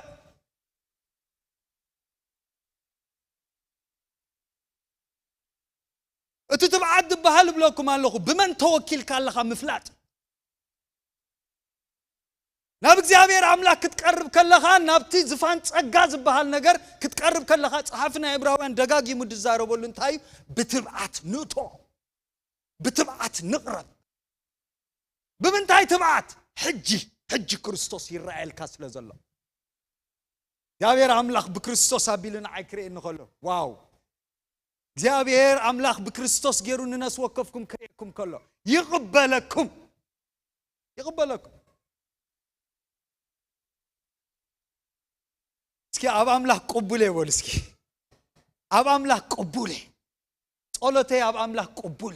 እቲ ትብዓት ዝበሃል ብለኩም ኣለኹ ብመን ተወኪልካ ኣለኻ ምፍላጥ ናብ እግዚአብሔር ኣምላኽ ክትቀርብ ከለኻ ናብቲ ዝፋን ጸጋ ዝበሃል ነገር ክትቀርብ ከለኻ ጸሓፍና ዕብራውያን ደጋጊሙ ዝዛረበሉ እንታይ ብትብዓት ንእቶ ብትብዓት ንቕረብ ብምንታይ ትብዓት ሕጂ ክርስቶስ ይረኣየልካ ስለ ዘሎ እግዚአብሔር ኣምላኽ ብክርስቶስ ኣቢልና ኣይክርኤኒ ከሎ ዋው እግዚአብሔር ኣምላኽ ብክርስቶስ ገይሩ ንነስ ወከፍኩም ክርኤኩም ከሎ ይቕበለኩም እስኪ ኣብ ኣምላኽ ቅቡል ይበሉ እስኪ ኣብ ኣምላኽ ቅቡል ጸሎተይ ኣብ ኣምላኽ ቅቡል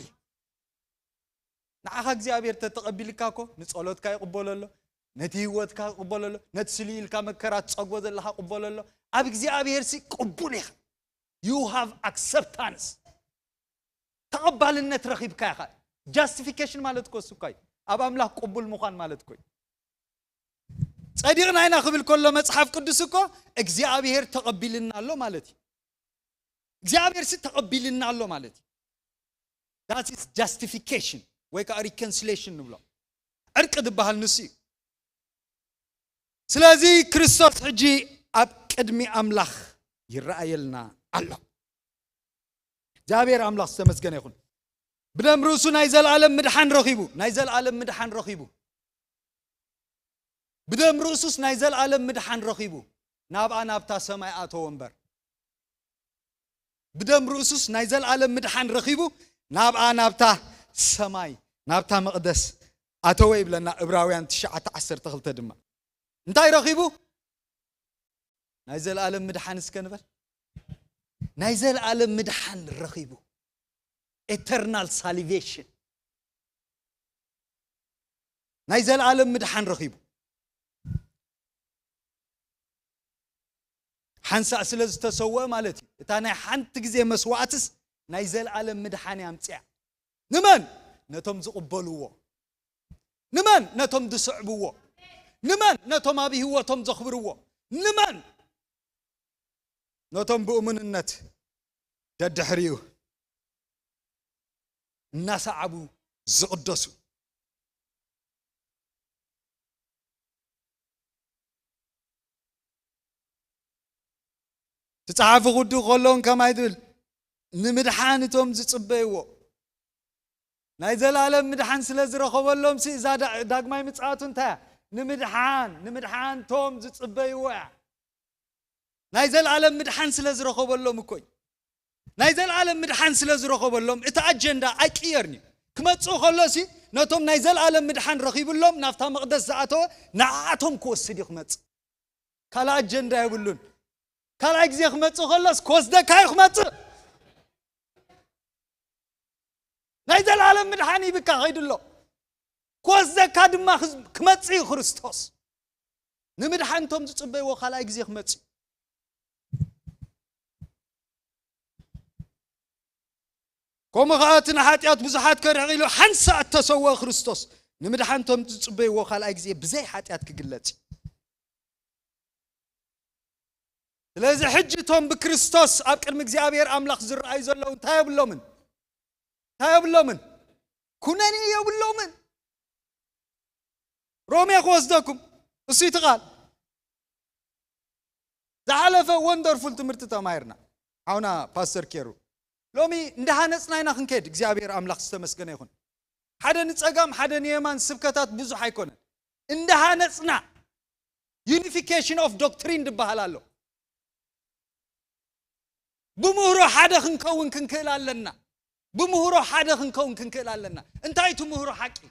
ንዓኻ እግዚአብሔር ተተቐቢልካ ኮ ንጸሎትካ ይቕበለሎ ነቲ ህይወትካ ይቕበለሎ ነቲ ስልኢልካ መከራ ትጸግቦ ዘለኻ ይቕበለሎ ኣብ እግዚአብሔር ሲ ቅቡል ኢኻ you have acceptance ተቐባልነት ረኺብካ ኢኻ justification ማለት እኮ እሱ ኮይ ኣብ ኣምላኽ ቅቡል ምዃን ማለት ኮይ ጸዲቕና ኢና ክብል ከሎ መጽሓፍ ቅዱስ እኮ እግዚአብሔር ተቐቢልና ኣሎ ማለት እዩ እግዚአብሔር ሲ ተቐቢልና ኣሎ ማለት እዩ that is justification ወይ ከዓ reconciliation ንብሎ ዕርቂ ዝበሃል ንሱ እዩ ስለዚ ክርስቶስ ሕጂ ኣብ ቅድሚ ኣምላኽ يرأيلنا الله جابير أملاخ استمسكن يكون بدم رؤسو نايزل عالم مدحان رخيبو نايزل عالم مدحان رخيبو بدم رؤسوس نايزل عالم مدحان رخيبو نابع نابتا سماي آتو ومبر بدم رؤسوس نايزل عالم مدحان رخيبو نابع نابتا سماي نابتا مقدس آتو ويبلنا إبراويان 19 تغلطة دم انتاي رخيبو نايزل عالم مدحان اسكنبر نايزل عالم مدحان رخيبو eternal salvation نايزل عالم مدحان رخيبو حنسا سلز تسوى مالتي تاني حنت جزي مسواتس نايزل عالم مدحان يامتع نمان نتم زقبلوه نمان نتم دسعبوه نمان نتم أبيه هو تم زخبروه نمان نتم بؤمن النت تدحريو الناس عبو زقدسو تتعرف غدو قولون كما يدل نمدحان توم زصبيو نايزل عالم مدحان سلاز رخولهم سي زاد داغماي مصاتون تا نمدحان توم زصبيو نايزل عالم مدحان سلاز رخولهم كوي نايزل عالم مدحان سلاز رخولهم اتا اجندا اكيرني كمصو خلصي نتوم نايزل عالم مدحان رخيبلهم نافتا مقدس زاتو نعاتهم كوسدي خمص كلا اجندا يبلون كلا اجزي خمصو خلص كوسده كاي خمص نايزل عالم مدحان يبكا غيدلو كوسده كادما كمصي كريستوس نمدحان توم زصبيو كلا اجزي خمص كم غاتنا حاتيات بزحات كرعيلو حنسا تسوى خريستوس نمدحانتهم تصبي وخال اجزي بزي حاتيات كقلت لذا حجتهم بكريستوس ابقر مغزيابير املاخ زرعي زلو تايبلو من كوناني يبلو من رومي خوزدكم اسي تقال زعلفه وندرفول تمرت تمايرنا عونا باستر كيرو لومي ندهانصناينا خنكيد እግዚአብሔር አምላክ ተመስገነ ይሁን حدن ጸጋም حدن የማን ስብከታት ብዙ አይኮነን እንደሃነጽና unification of doctrine ድባሃላሎ بمهرو حدا خنكون كنكلالنا بمهرو حدا خنكون كنكلالنا انتايتو مهرو حقي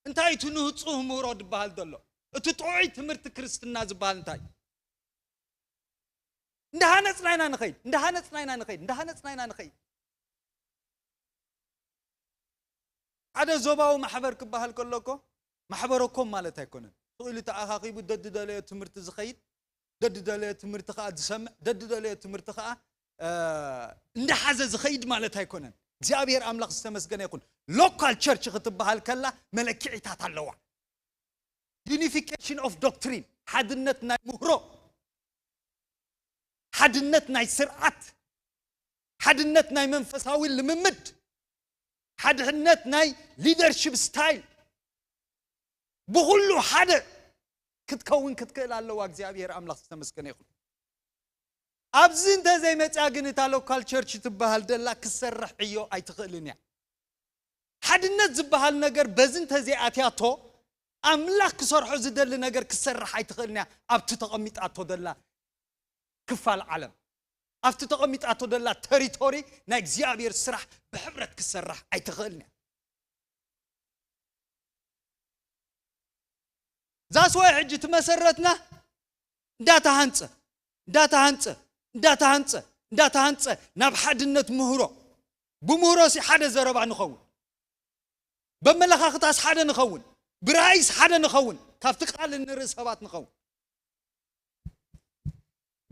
انتايتو نهصو مهرو ድባሃል ደሎ እቲ ጥዑይ ትምህርት ክርስትና ዝባሃል እንታይ እንደሃነጽናይና ንኸይድ عدا زوباو محبر كبهال كلكو محبركم مالت هيكونن تقولي تاخاقيبو دددله تمرت زخيد دددله تمرت خا تسمع دددله تمرت خا እንደ ሐዘ ዝኸይድ ማለት አይኮነን እግዚአብሔር አምላክ ተመስገነ ይሁን ሎካል ቸርች ክትበሃል ከላ መለክዒታት ኣለዋ ዩኒፊኬሽን ኦፍ ዶክትሪን ሓድነት ናይ ምሁሮ ሓድነት ናይ ስርዓት ሓድነት ናይ መንፈሳዊ ልምምድ حدهنت ناي leadership style بقولو حدا كتكون كتكل على الله እግዚአብሔር አምላክ ተመስገነ ይሁን አብዝን ተዘይ መጻግን ታሎ ካልቸርች ትባሃል ደላ ክሰርሕ እዩ አይትኽልንያ حدነት ዝባሃል ነገር በዝን ተዘይ አትያቶ አምላክ ሰርሖ ዝደል ነገር ክሰርሕ አይትኽልንያ ኣብቲ ተቀሚጣቶ ደላ ክፋል ዓለም أفت تقميت أتو دلا تريتوري نا እግዚአብሔር ስራሕ بحبرت كسرح أي تخلنا زاس واحد تمسرتنا داتا هانس ناب حدنت مهرو بمهرو سي حدا زربا نخون بملخاخت اس حدا نخون برايس حدا نخون كافتقال النرس سبات نخون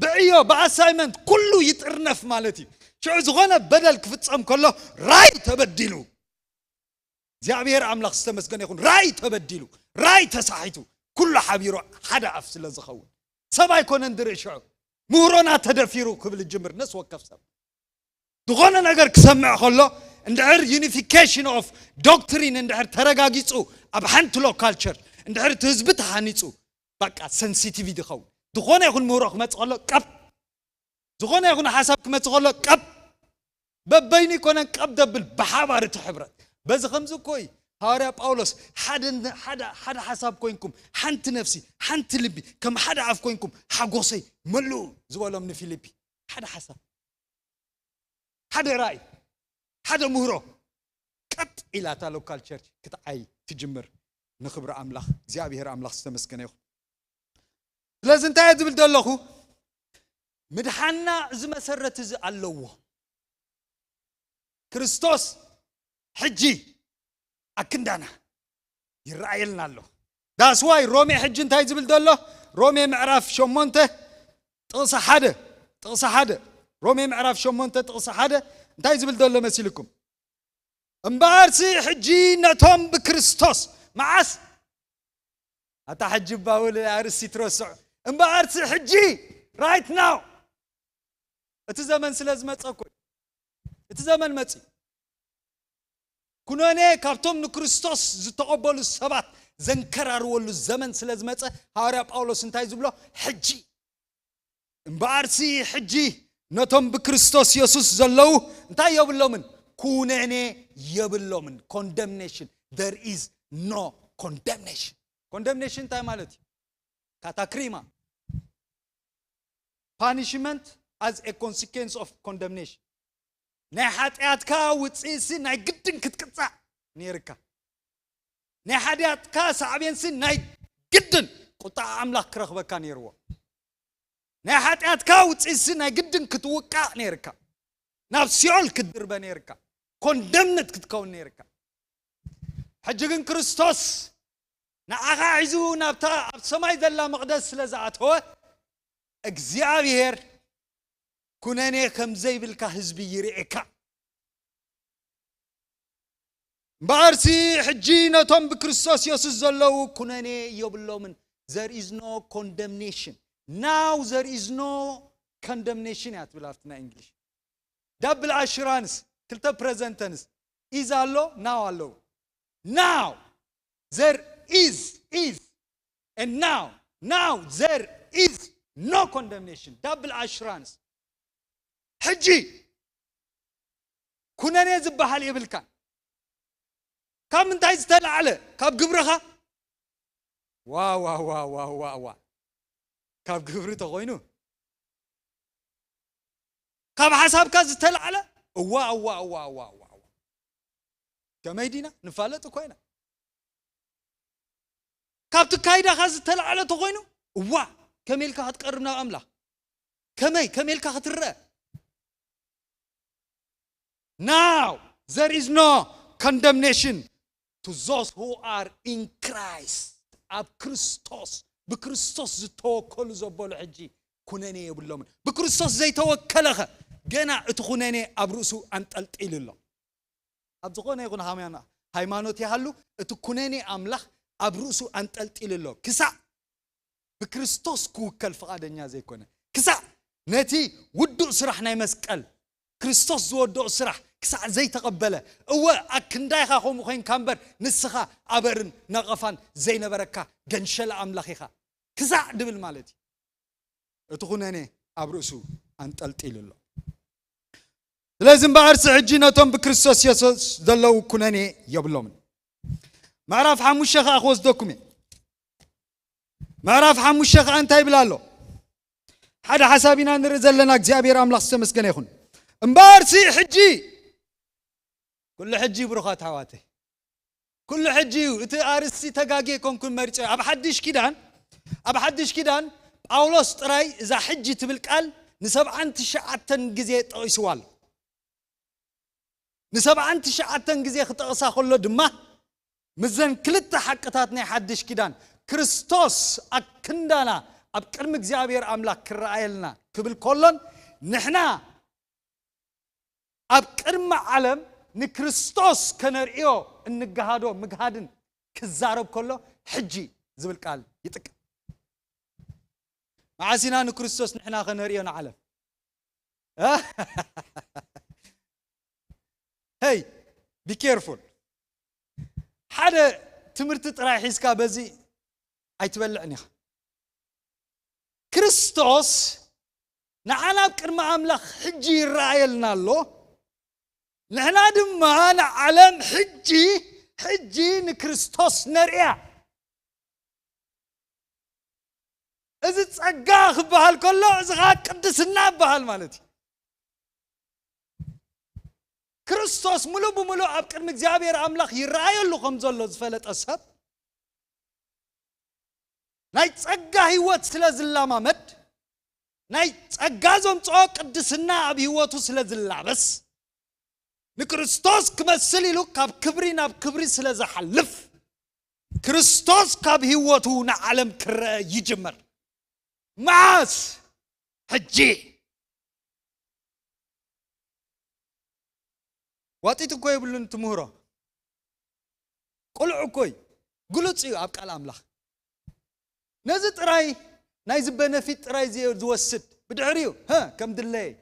بعيو بأسايمنت كله يترنف مالتي شو زغنا بدل كفتصم كله راي تبدلو እግዚአብሔር አምላክ ተመስገነ ይሁን راي تبدلو راي تساحيتو كل حبيرو حدا افسل زخون سباي كونن درشو مهرونا تدفيرو قبل الجمر نس وقف سب دغنا نجر كسمع خلو اندعر unification of doctrine اندعر ترغاغيصو اب حنت لوكال تشيرش اندعر تزبت حنيصو بقى sensitivity دخون دغونه يكون مهروخ مصقلو قب زخونه يكون حسب كما تقول قب ببيني كونن قب دبل بحبار تحبرت بس خمسه كوي هارا باولوس حد حساب كوينكم حنت نفسي حنت لبي كم حد عف كوينكم حقوسي ملو زوالو من فيليبي حد حساب حد راي حد مهرو قط الى تا لوكال تشيرش كتعي تجمر نخبر املاح እግዚአብሔር املاح استمسكن يخ لازم انت يدبل دلخو مدحنا از مسرت از الله ክርስቶስ حجي أكندنا يرأيلنا له داس واي رومي حج انتهي زبل دله رومي معرف شمونته تقص حدا رومي معرف شمونته تقص حدا انتهي زبل دله مسيلكم امبارسي حجي نتهم بكريستوس معاس اتا حج باول ارسي ترسع امبارسي حجي رايت ناو اتزمن سلازمت اكو اتزمن متي كوناني كابتوم نكريستوس زتقبل السبات زنكرار ولو الزمن سلازمت هارا باولوس انتاي زبلو حجي امبارسي حجي نتم بكريستوس يسوس زلو انتاي يبلو من كوناني يبلو من condemnation there is no condemnation تاي مالتي كاتاكريما punishment as a consequence of condemnation نحاتياتك وتصيسي ناي قدن كتقطع نيركا نحاتياتك صعبينسي ناي قدن قطع عملاق كرخبكا نيروا نحاتياتك وتصيسي ناي قدن كتوقع نيركا نفسيول كدربا نيركا كوندمنت كتكون نيركا حجقن كريستوس نعاقا عزو نابتا سماي دلا مقدس لزعت هو اكزيابير كوناني كم زي بالك حزبي يريكا بارسي حجينا توم بكريستوس يسوس زلو كوناني يبلو من there is no condemnation now there is no condemnation يا تبلافتنا انجليش دبل اشرانس كلتا بريزنتنس is allo now allo now there is and now there is no condemnation double assurance حجي كنا نزبح على إبلكان كم انت عايز تطلع على كاب قبرها وا كاب قبر تغوينو كاب حساب كاز تطلع على وا كما يدينا نفالت كوينا كاب تكايدا خاز تطلع على تغوينو وا كميل كا هتقربنا أملا كميل كا هترى Now there is no condemnation to those who are in Christ. Ab Christos, بكريستوس زتوكل زبول حجي كوناني يبلومن بكريستوس زي توكلها جنا اتخوناني أبرسو أنت إلى الله. أبزقنا يكون هاميانا هايمانوت يهلو اتخوناني أملاخ أبرسو أنت إلى الله. كسا بكريستوس كوكل فقاد الناس يكونه. كسا نتي ودو سرحنا يمسكال. كريستوس زودو سرح كسا زي تقبله هو أكندايخا خو مخين كامبر نسخا أبرن نغفان زي نبركا جنشل أملاخيخا كسا دبل مالتي اتخوناني أبرسو أنت إلى الله لازم بعرس عجينتهم بكريستوس يسوس دلو كوناني يبلومن معرف حمو الشيخ أخوز دوكمي معرف حمو الشيخ أنت يبلالو حدا حسابنا نرزل لنا እግዚአብሔር አምላክ ተመስገን ይሁን امبارسي حجي كل حجي بروخات حواتي كل حجي انت ارسي تغاغي كونكون مرجع اب حدش كيدان باولوس طراي اذا حجي تبل قال نسبعنت شعتن غزي طيسوال نسبعنت شعتن غزي خطقسا خلو دما مزن كلت حقتاتني حدش كيدان كريستوس اكندانا اب قرم እግዚአብሔር አምላክ ክራአይልና ክብል ኮሎን نحنا اب قرم عالم نكريستوس كنريو انغهادو مغهادن كزارب كله حجي زبل قال يطق معاسينا نكريستوس نحنا كنريو نعلم هي بي كيرفول حدا تمرت طراي حيسكا بزي ايتبلعني كريستوس نعنا بكرم أملاخ حجي رايلنا له نحنا دما نعلم حجي نكريستوس نريا إذا تسقاخ بحال كله إذا قدسنا بحال مالتي كريستوس ملو بملو أبكر مجابير أملاخ يرايل له خمزة زفلت أسهب ناي تسقا هيوت سلاز اللامامد ناي تسقازهم تسقا قدسنا بهيوتو سلاز اللابس نكريستوس كمسلي له كاب كبري سلاز حلف كريستوس كاب هيوتو نعلم كر يجمر معاس حجي واتيتو كوي بلون تمهرو قلعو كوي قلو تسيو أبقى الأملاخ نزت راي نايز بنفيت راي زي دوسد بدعريو ها كم دلي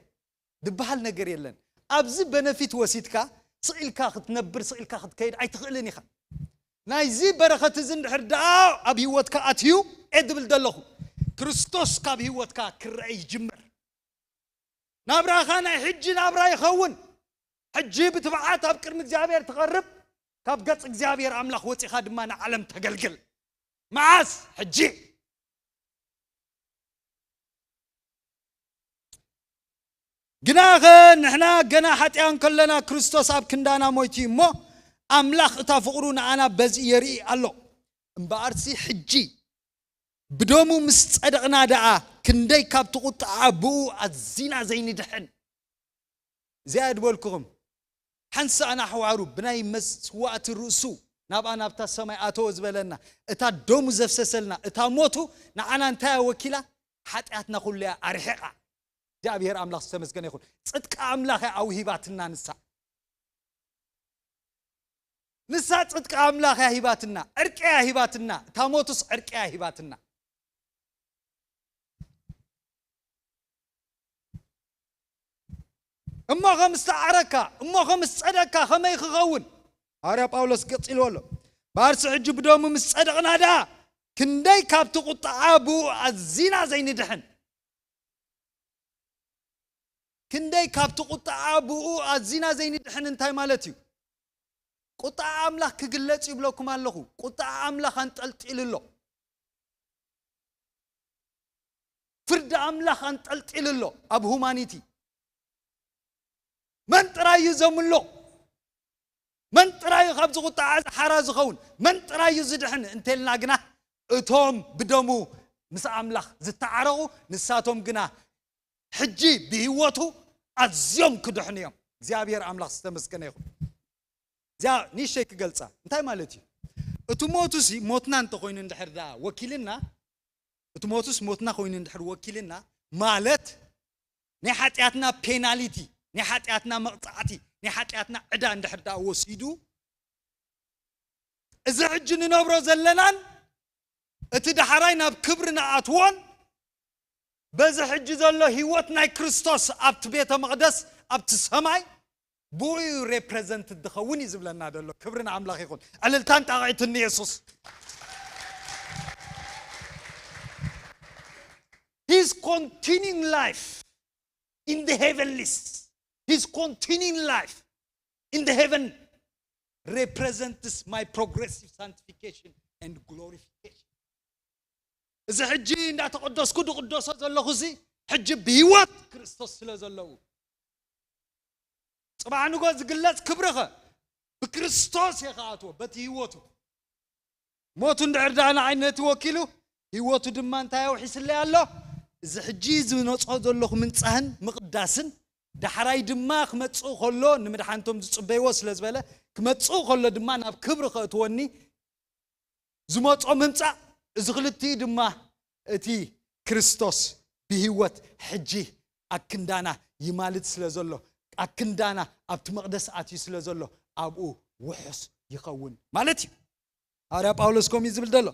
دبحال نجر يلن أبز بنفيت وسيدكا سئلكا ختنبر سئلكا ختكيد أي تخلني خا نايزي بركة زند حرداء أبي واتكا أتيو إدبل دلخو كريستوس كابي واتكا كرأي جمر نابرا خانا حجي نابرا يخون حجي بتبعات أبكر مجابير تقرب كاب قص جابير أملاخ وتي خادمنا علم تقلقل معاس حجي جناغن نحنا جنا حتيان كلنا كريستوس أب كندانا مويتي مو أملاخ تفقرونا أنا بزيري الله مبارسي حجي بدومو مستدقنا دعا كندي كاب تقط أبو الزنا زين دحن زياد بولكم حنس أنا حوارو بناي مس وقت الرسو نبقى نبتا السماء أتوز بلنا إتا دوم زفسسلنا إتا موتو نعنا انتهى وكيلا حتى نقول لها أرحقا جاء بيهر أملاخ سمسكن يقول صدق أملاخ أو هباتنا نسا صدق أملاخ هباتنا أركع هباتنا تاموتوس أركع هباتنا أما خمس عركة أما خمس صدقة خما يخغون هارا باولوس قصيل ولو بارس عجب دوم مصدقنا دا كندي كاب تقطع ابو الزنا زين دحن كندي كاب تقطع ابو الزنا زين دحن انتي مالتي قطع املاح كغلص يبلكم الله قطع املاح انطلطيللو فرد املاح انطلطيللو اب هومانيتي من تراي زملو من تراي خبز قطع حراز خون من تراي زدحن انتلنا جنا اتهم بدمو مس املاح زتعرقوا نساتهم جنا حجي بهوتو ازيوم كدحنيهم እግዚአብሔር አምላክ ተመስገነ ይሁን ዛ ኒሸክ ገልጻ እንታይ ማለት እዩ እቱሞቱስ ሞትና እንተ ኮይኑ እንድሕርዳ ወኪልና እቱሞቱስ ሞትና ኮይኑ እንድሕር ወኪልና ማለት ናይ ኃጢአትና ፔናሊቲ ናይ ኃጢአትና መቅጣዕቲ ናይ ኃጢአትና ዕዳ እንድሕርዳ ወሲዱ እዚ ሕጂ ንነብሮ ዘለናን እቲ ዳሕራይ ናብ ክብርና ኣትዎን በዚ ሕጂ ዘሎ ህይወት ናይ ክርስቶስ ኣብቲ ቤተ መቅደስ ኣብቲ ሰማይ بوي represent الدخوني زبلنا دلو كبرنا عملاق يقول على التان تاعيتني يسوس His continuing life in the heavenlies His continuing life in the heaven represents my progressive sanctification and glorification إذا حجي إن أتقدس كده قدوس زلوا خزي حجي بيوت كريستوس لزلوا طبعا نقول زقلات كبرها بكريستوس يا خاطو بتهيوتو موتو ندعردانا عينة توكيلو هيوتو دمان تايو حيس اللي الله إذا حجيز ونصعد الله من صهن مقداسن دحراي دماغ متصو خلو نمدحانتم تصبيوس لزبله كمتصو خلو دمان اب كبرها تووني زمصو منصا ازغلتي دما اتي كريستوس بهيوت حجي اكندانا يمالت سلازلو أكندانا أبت مقدس أتي سلازلو أبو وحس يخون مالتي هذا باولوس كوم يزبل دلو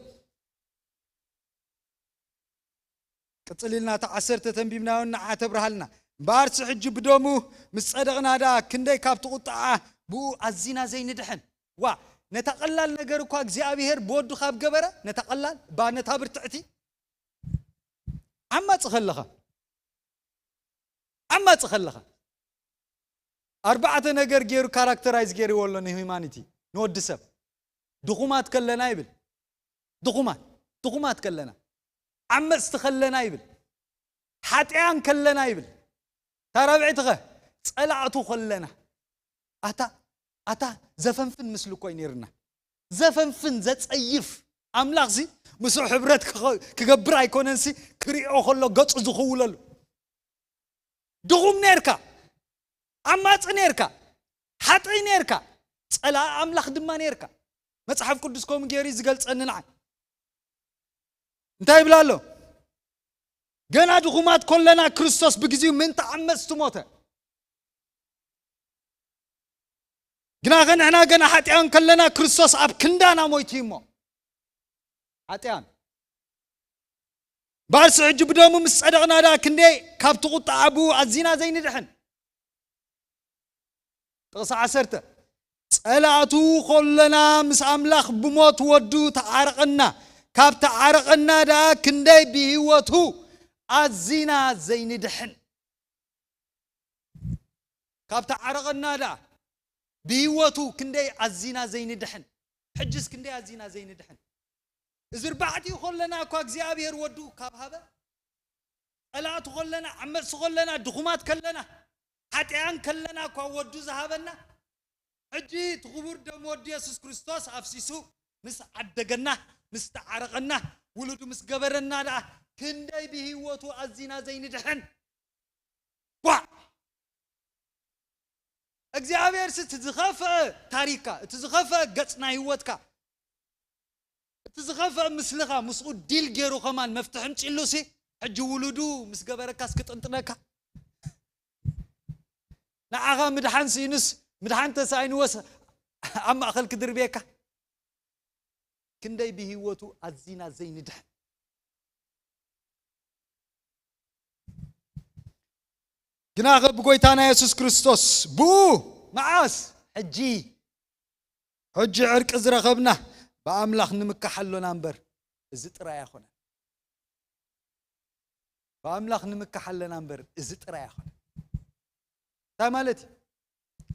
كتسليلنا تعسرت تنبيمنا ونعتبرها لنا بارس حج بدومو مصدقنا دا كندي كاب تقطع بو الزنا زين دحن وا نتقلل نجر كو እግዚአብሔር بودو خاب جبره نتقلل بانتا برتعتي عما تخلخه عما تخلخ أربعة نجار جيرو كاركترايز جيرو ولا نهيمانيتي نود سب دخومات كلنا يبل دخومات كلنا عما استخلنا يبل حتى كلنا يبل ترى بعتغه صلعته خلنا أتا زفنفن مثل كوينيرنا زفنفن زتصيف أملاخ زي مسو حبرت كجبر أيكوننسي كريء خلّو قص زخولل دغم نيركا عمات نيركا حتى نيركا صلا أملاخ دما نيركا مصحف قدسكم غيري زغلص اننا انتي بلالو ገና ድኹማት ኮለና ክርስቶስ በጊዜው ምን ተዓመጽ ሞተ ግና ገና ኃጢያን ከለና ክርስቶስ አብ ክንዳና ሞይቲሞ ኃጢያን ባርስ ዕጅብ ደሙ ምስጸደቅና ዳ ክንዴ ካብቱ ቁጣ አቡ አዚና ዘይንድሕን ጥቅስ 10 ጸላቱ ኮለና ምስ አምላኽ ብሞት ወዱ ተዓረቀና ካብታ ዓረቀና ዳ ክንዴ ቢህወቱ አዚና ዘይንድሕን ካብታ ዓረቀና ዳ بيوتو كندي عزينا زين دحن حجز كندي عزينا زين دحن إذا بعدي خلنا كوا زيابير ودو كابهذا ألا تخلنا عمل سخلنا دخمات كلنا حتى أن كلنا كوا ودو ذهبنا حجي تخبر دم ودي يسوع كريستوس أفسيسو مس عدقنا مس تعرقنا ولدو مس جبرنا لا كندي بيوتو عزينا زين دحن وا እግዚአብሔር ስትዝኸፈ ታሪካ ትዝኸፈ ገጽና ህይወትካ ትዝኸፈ ምስልኻ ምስኡ ዲል ገይሩ ከማን መፍትሕም ጭሉሲ ሕጂ ውሉዱ ምስ ገበረካ እስክጥንጥነካ ንዓኻ ምድሓን ሲንስ ምድሓን ተሳይንወስ ኣብ ማእኸል ክድርቤካ ክንደይ ብህይወቱ ኣዚና ዘይንድሕ ግና በጎይታና ኢየሱስ ክርስቶስ ቡ ማዓስ ሕጂ ዕርቅ ዝረኸብና በአምላኽ ንምካሐሎና እምበር እዚ ጥራይ ያኾነ በአምላኽ ንምካሐሎና እምበር እዚ ጥራይ ያኾነ ታ ማለት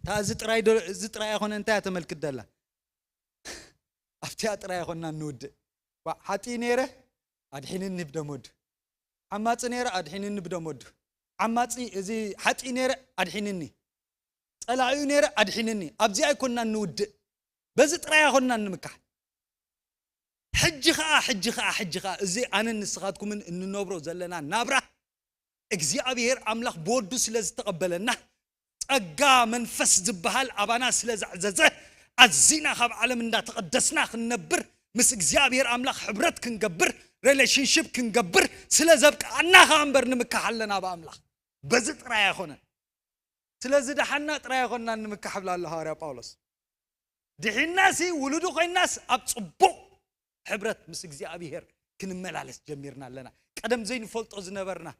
ታ እዚ ጥራይ ያኾነ እንታይ ተመልክት ደላ አፍቲያ ጥራይ ያኾና ንውድ ሓጢ ነረ አድሒንን ንብደሞድ ዓማጽ ነረ አድሒንን ንብደሞድ عماتي إذا حتى نير أدحينني طلعوا نير أدحينني أبزي أكوننا نود بس ترى أخونا نمكح حج خا إذا أنا نسخاتكم من إنه نبرو زلنا نبرة إجزاء أملاخ بودو سلز تقبلنا أجا من فس زبهال أبانا سلز عززة الزنا خب على من تقدسنا خنبر مس إجزاء أملاخ حبرت كنجبر ريليشنشيب كنجبر سلز أبك أنا خامبر نمكح لنا بأملاخ بزت رايا خونا سلازي دحنا رايا خونا نمكحب الله يا باولس دحنا سي ولدو خي الناس ابصبو حبرت مس እግዚአብሔር كنملالس جميرنا لنا قدم زين فلطو زنبرنا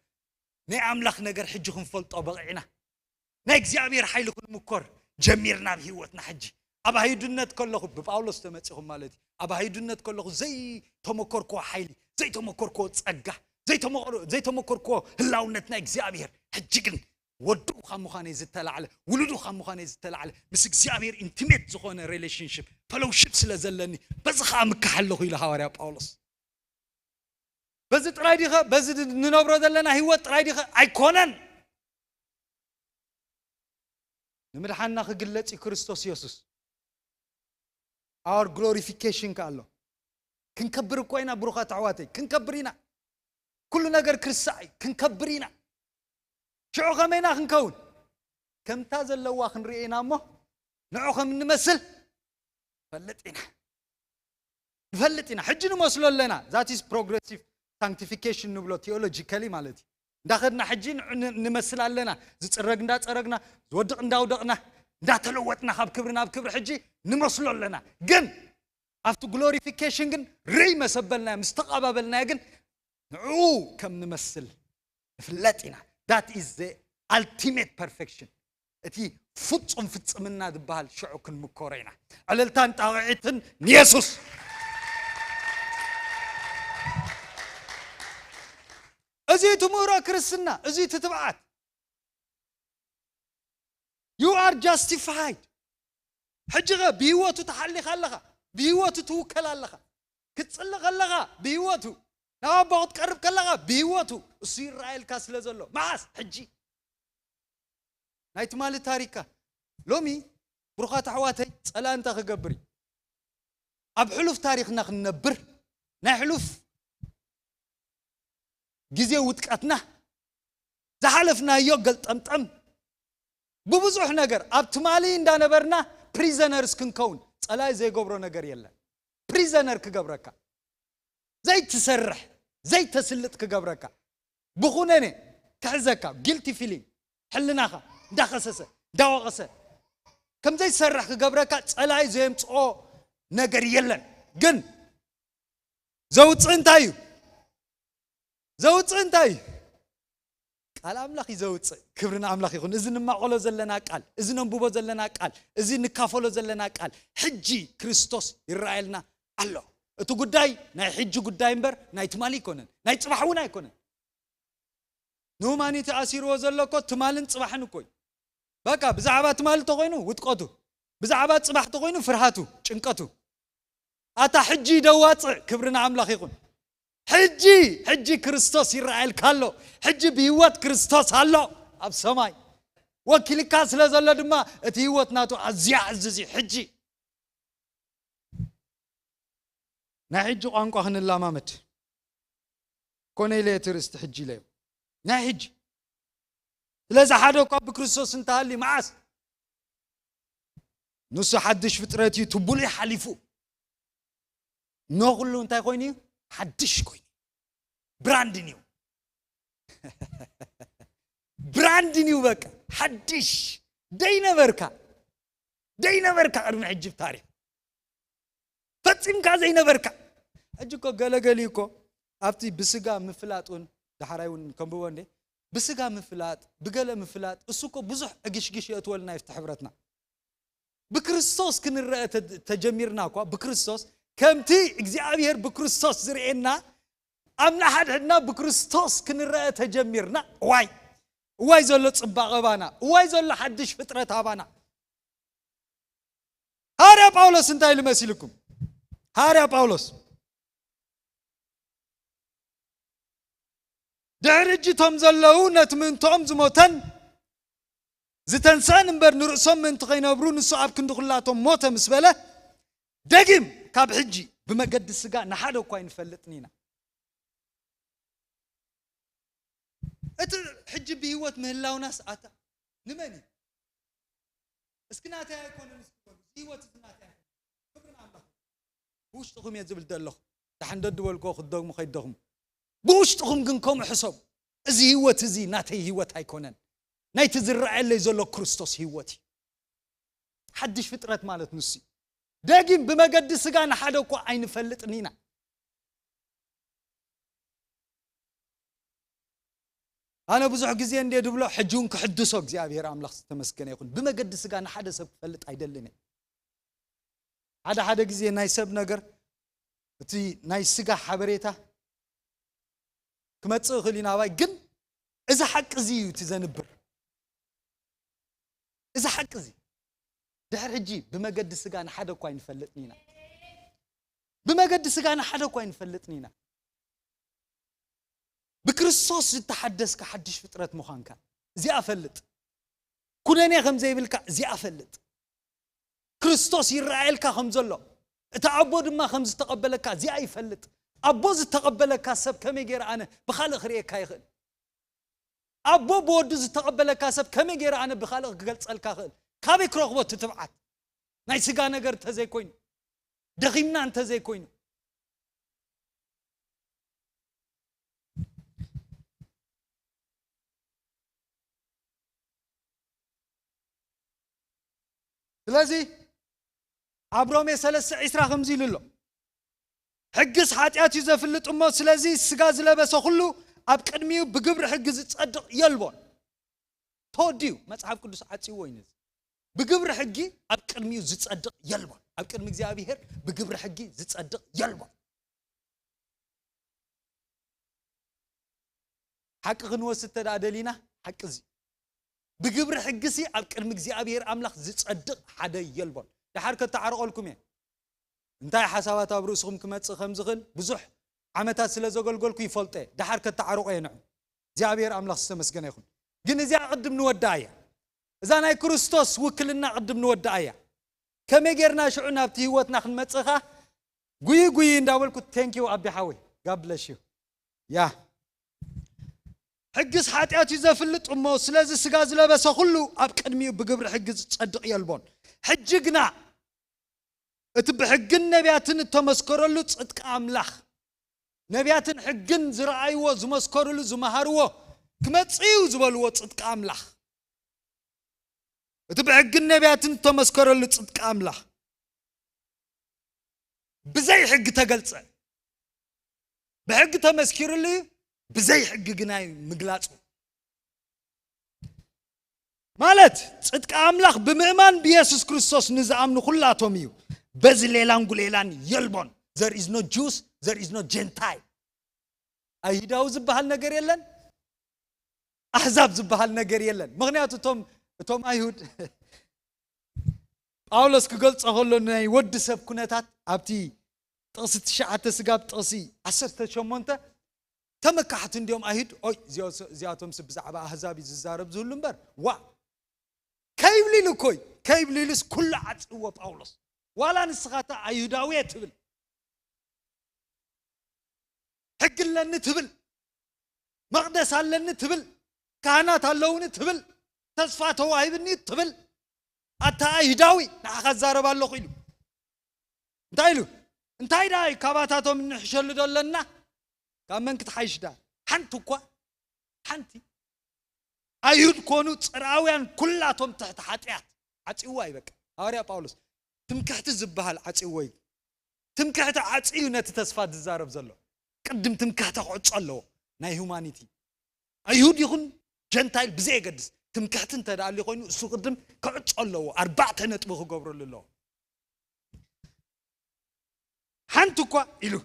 ني املاخ ነገር حج خنفلطو بقعنا ني እግዚአብሔር حيل كن مكور جميرنا بهيوتنا حج ابا هيدنت كلخو بباولس تمصيهم مالتي ابا هيدنت كلخو زي تمكركو حيل زي تمكركو ጸጋ زي تمكركو هلاونتنا እግዚአብሔር حجكن ودو خامخاني زتلعله ولدو خامخاني زتلعله بس እግዚአብሔር انتيميت زخونه ريليشنشيب فلوشيب ስለዘለኒ በዝኻ ምካሐለኹ ኢሉ ሐዋርያ ጳውሎስ በዝ ጥራይ ዲኸ በዝ ንነብሮ ዘለና ህይወት ጥራይ ዲኸ አይኮነን ንምድሓና ክግለጽ ክርስቶስ ኢየሱስ our glorification ካሎ ክንከብር ኮይና ብሩኻት ኣሕዋተይ ክንከብሪና كل نجار كرساي كنكبرينا شو خمينا خنكون كم تازل لو خن رئينا مه نعوخم نمثل فلتينا حجنا مسلو لنا that is progressive sanctification نبلو theologically مالتي داخلنا حجين نمثل لنا زترقنا ترقنا زودقنا ودقنا دا تلوتنا خاب كبر حجي نمثل لنا جن after glorification جن ري مسبلنا مستقبلنا جن نعو كم نمثل فلتنا that is the ultimate perfection اتي فتصمنا دبال شعوكن مكورينا عللتان طاعتن يسوس ازي تمورا كرسنا ازي تتبعات are justified حجغه بهوته تحلي خلخه بهوته توكل الله كتصلي خلخه بهوته نا بقت قرب كلغه بهوته اسير رايل كاسله زلو معاس حجي نايت مال تاريخا لومي بروخات حواتي صلا انت خغبري اب حلف تاريخنا خنبر نا حلف غزي وتقتنا زحلفنا يوغل طمطم ببزح ነገር اب تمالي እንዳነበርና prisoners كنكون صلاي زي غبرو ነገር የለም prisoner كغبرካ زي تسرح زي تسلط كغبرካ بخونني كحزكا guilty feeling حلناخا داخسسه داوقسه كم زي تسرح كغبرካ صلاي زي مصو ነገር የለን ግን زوت انتايو قال املاخ يزوت كبرنا املاخ يكون اذن ما قولو زلنا قال اذن نبوبو زلنا قال اذن نكافلو زلنا قال حجي كريستوس يرايلنا الله اتو غداي ناي حجي غداي امبر ناي تمالي كونن ناي صباحونا يكونن نو ماني تاسيرو زلكو تمالن صباحن كوي بقى بزعبا تمال تقوينو وتقطو بزعبا صباح تقوينو فرحاتو ጭንቀቱ اتا حجي دوات كبرنا املاخ يكون حجي كريستوس يرعيل كالو حجي بيوت كريستوس هالو اب سماي وكيلكا سلازله دما اتي هوت ناتو ازيا عززي حجي نا حجي قانقو خنلامامد كونيلي ترست حجي لي نا حجي لذا حدو قب كريستوس انتهالي معاس نص حدش فطرتي تبولي حليفو نوغلو انت كويني حدش كويني براند نيو براند نيو بك حدش دينا بركا ارمي حجب تاريخ فتسم كازينا بركا اجيكو غلغليكو ابتي بسغا مفلاطون دحرايون كمبوون دي بسغا مفلاط بغله مفلاط اسوكو بزح اغشغش يتولنا يفتح حبرتنا بكريستوس كنرأ تجميرنا كو بكريستوس كمتي اغزابير بكريستوس زرينا امنا حدنا بكريستوس كنرأ تجميرنا واي زلو صباغه بانا واي زلو حدش فطرت بانا هاريا باولوس انتاي لمسيلكم هاريا باولوس دعرجتهم زلو نتمنتهم زموتن زتنسان امبر نرسم من تخينبرو نسو اب كندخلاتهم موت مسبله دغيم كاب حجي بمقد السغا نحدو كاين فلطنينا ات حجي بهوت مهلاو ناس اتا نمني اسكناتا يكون هوت اسكناتا كبرنا الله بوشتكم يزبل دلخ تحندد ولكو خدوم خيدهم بوشتكم كنكم حسب ازي هوت ازي ناتي هوت هيكونن نايت زرع اللي زلو كريستوس هيوتي حدش فطرت مالت نسي داقين بمقد سقانا حدوكو عين فلطنينا انا بزح غزي اندي دبلو حجون كحدسو እግዚአብሔር አምላክ ተመስገነ ይሁን بمقد سقانا حدا سب فلط አይደለኔ حدا غزي ناي سب ነገር እቲ ناي سقا حبريتا كمص خلينا باي ግን اذا حق زي تزنبر إذا حق زي دحر حجي بمقد سقانا حدا كواين فلطنينا بمقد سقانا حدا كواين فلطنينا بكريستوس تحدث كحدش فطرت مخانكا زي افلط كونني خم زي بلكا زي افلط كريستوس يرعيلكا خمزلو اتعبو دما خمز تقبلكا زي ايفلط ابوز تقبلكا سب كمي غير انا بخالق خريكا يخل ابو بودز تقبلكا سب كمي غير انا بخالق غلصلكا خل كابي كروخبو تتبعت ناي سغا ነገር ተዘይ ኮይን دخيمنا انت زي ኮይን ስለዚህ አብሮሜ 3:10 خمزي لله حجس حاتيات يزفلطሞ ስለዚህ ስጋ ዝለበሰ ሁሉ ኣብ ቅድሚው بግብሪ ሕግ ዝጸድቕ የልቦን ተወዲው መጽሐፍ ቅዱስ ዓጽይዎ ይነዝ بግብሪ ሕግ ኣብ ቅድሚው ዝጸድቕ የልቦን ኣብ ቅድሚ እግዚአብሔር بግብሪ ሕግ ዝጸድቕ የልቦን حق ክንወስድ ተዳደሊና حق እዚ بجبر حجسي أبكر مجزي أبير أملاخ زت صدق حدا يلبون لحركة تعرق لكم يعني انتهى حسابات أبروسهم كمات خمسخن بزح عمتها سلزوجل قولكم يفلته ده حركة تعرق ينعم زي أبير أملاخ سمسجن يخون جن زي قدم نودايا إذا أنا كريستوس وكلنا قدم نودايا كم يجرنا شعنا بتهوتنا خدمة صخة قوي نداولكم thank you أبي حوي God bless you يا حجز حاتياتي زفلت أمه سلازي سجاز لبس كله أبكرمي بقبر حجز تصدق يلبون حجقنا اتبحجن نبياتن تمسكر له تصدق أملاخ نبياتن حجن زرعيو زمسكر له زمهارو كما تصيو زبلو تصدق أملاخ اتبحجن نبياتن تمسكر له تصدق أملاخ بزي حق تقلص بحق تمسكر له بزي حق جناي مقلاص مالت صدق أملاخ بمؤمن بيسوع كريستوس نزامن كلاتهم يو بزليلان قليلان يلبون there is no Jews there is no Gentile أيداو زبهال نجار يلن أحزاب زبهال نجار يلن مغنياتو توم أيهود أولس كقول أقوله ناي ود سب كنتات أبتي تقصد شعات سجاب تقصي عشرة شمونته تم كحتن اليوم أهيد أي زياتهم سبزعبا أحزابي ززارب زولنبر وا كيف ليلكوي كيف ليلس كل عت هو باولس ولا نسخاتا أيهوداوية تبل حق لنا تبل مقدس لنا تبل كهنات اللون تبل تصفات هو هيبني تبل أتا أيهوداوي نأخذ زارب الله قيلو انتايلو انتاي داي كاباتاتهم من حشل دولنا كمان كتحيش دا حنتو كوا حنتي أيهود كونوا تراويان كلاتهم تحت حاتيات عتيواي بك هاريا باولس تمكحت الزبهال عتيواي تمكحت عتيو نتتصفاد الزارب زلو قدم تمكحت قعص الله ناي هيومانيتي أيهود يكون جنتايل بزي قدس تمكحت انت دا اللي قوينو سو قدم قعص الله 4 نطبخ قبر لله حنتو كوا إلو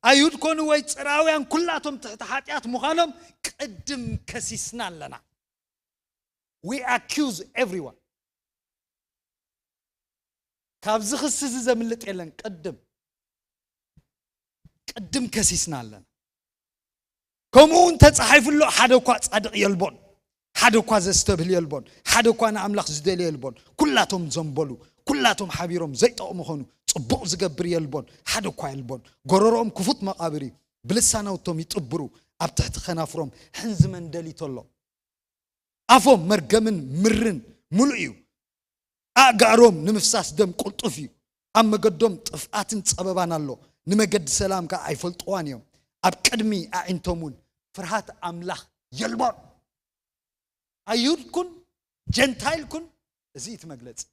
أيهود كونوا ويتراويان كلاتهم تحت حاتيات مخانم قدم كسيسنا لنا we accuse everyone كابز خصص زملت يلن قدم كسيسنا لنا كمون تصحيف له حدكوا صادق يلبون حدكوا زستبل يلبون حدكوا انا املاخ زدل يلبون كلاتهم زنبلو كلاتهم حبيرهم زي طقم خونو صبق زغبر يلبون حدكوا يلبون غرورهم كفوت مقابري بلساناوتهم يطبرو اب تحت خنافرهم حنز من دليتولو أفهم مرجمن مرن ملئيو أقارم نمفساس دم قلطفيو أما قدوم طفقاتن تصببان الله نمجد سلام كا أيفل طوانيوم أبكدمي أعنتمون فرحات أملاخ يلبون أيود كن جنتايل كن زيت مجلس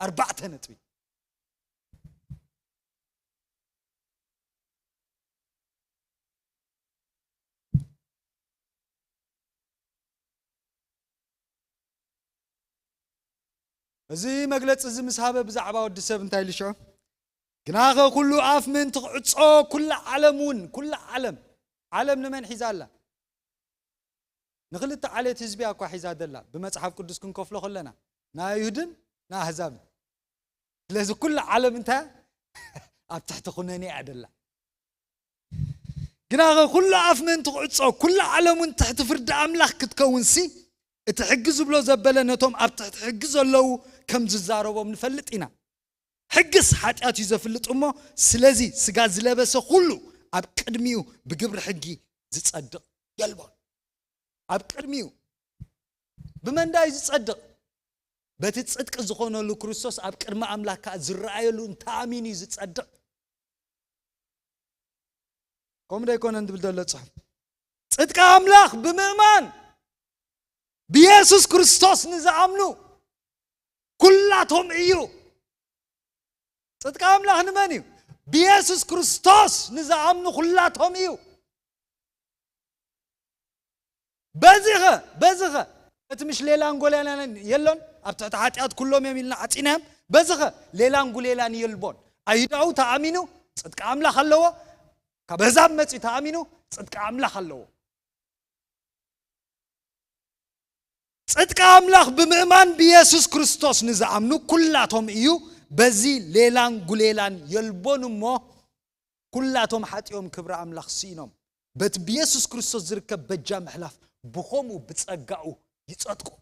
4 نتوي زي مجلس زي مسحابة بزعبة ودسب انتهي لشو جناغه كله عاف من تقعصو كل علمون كل علم نمن حزالة نغلط عليه تزبيه اكو حزاد الله بمصحف قدس كن كفلو خلنا نا يهودن نا احزاب لازم كل علم انت اب تحت خناني عدله جناغه كل عاف من تقعصو كل علمون تحت فرد املاح كتكونسي اتحجز بلو زبلنتهم اب تحجز لو كم ززاربهم نفلطينا حجز حاجات يزفلط امه سلازي سغا زلبسه كله اب قدميو بجبر حجي زصدق يلبون اب قدميو بمنداي زصدق بتتصدق زخونه له كريستوس اب قدم املاك زرايلو انتاميني زصدق كوم دا يكون اند بلدل صح صدق املاك بمؤمن بيسوع كريستوس نزامنو كلاتهم ايو صدق املاح نمانيو بيسوع كريستوس نزامنو كلاتهم ايو بزغه اتمش ليلان غولان يلون ابتعت حاتيات كلهم يميلنا عطينام بزغه ليلان غولان يلبون ايداو تامينو صدق املاح الله كبزاب مصي تامينو صدق املاح الله صدق أملاخ بمؤمن بيسوع كريستوس نزعمنو كلاتهم إيو بزي ليلان قليلان يلبون مو كلاتهم حتى يوم كبر أملاخ سينهم بت بيسوع كريستوس زركب بجام حلاف بخومو بتصقعو يتصدقوا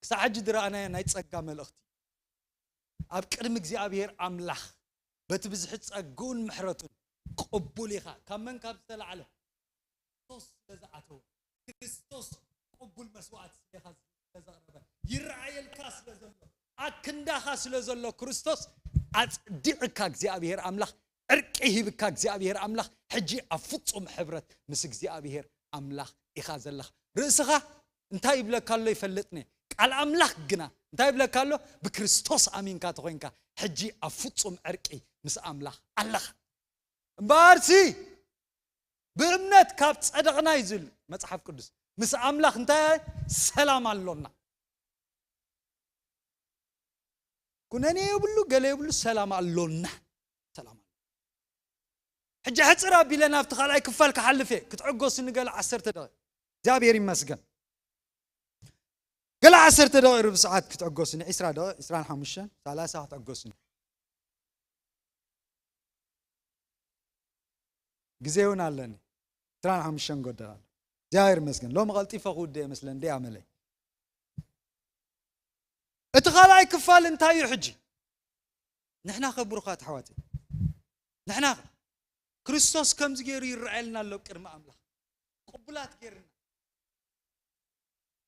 ساعد درانا نايتصقع ملختي أب قدم እግዚአብሔር أملاخ بت بزح تصقون محرتون قبوليخا كمن كاب سلعله كريستوس لزعته كريستوس قبول مسواعت سيخاز لزغربه يرعي الكاس لزلو أكندا خاس لزلو كريستوس أصدقك እግዚአብሔር أملاخ أرقيه بك እግዚአብሔር أملاخ حجي أفصم حبرت مس እግዚአብሔር أملاخ إخازلخ رأسها انتهي بلك الله يفلتني قال أملاخ جنا انتهي بلك الله بكريستوس أمين كاتوينكا حجي أفصم أرقي مس أملاخ الله بارسي بأمنات كابت صدقنا يزل مصحف قدس مس أملاخ انتهي سلام اللونا كناني يقولوا قال يقولوا سلام اللونا سلام حجي حصر ربي لنا افتخالاي كفال كحلفه كتعقوس نقال 10 دقائق جابير يمسكن قال 10 دقائق ربع ساعات كتعقوسني 10 دقائق 25 3 ساعات تعقوسني غزيون علني 25 قدال جابير مسكن لو مغلطي فخود دي مثلا دي عملي اتخالاي كفال انتاي حجي نحنا خبروخات حواتي نحنا كريستوس كم زغير يرعلنا لو قرم املاح قبلات غيرنا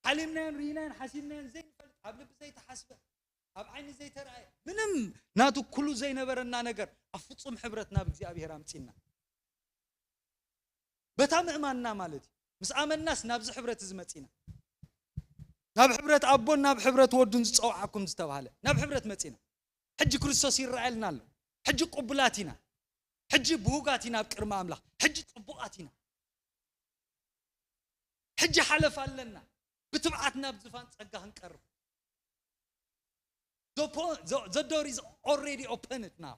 حلمنا رينا حسيبنا زين قبل بزي تحسب اب عين زي ترعي منم ناتو كله زي نبرنا نجر افصم حبرتنا بእግዚአብሔር امصينا بتام اماننا مالتي مس امناس نابز حبرت زمصينا ناب حبرت ابون ناب حبرت ودن صوعكم زتباله ناب حبرت مصينا حج كريستوس يرعلنا له حج قبلاتنا حج بوغاتنا بقرم املاح حج طبقاتنا حج حلف لنا بتبعتنا بزفان صقا هنقرب the door is already opened now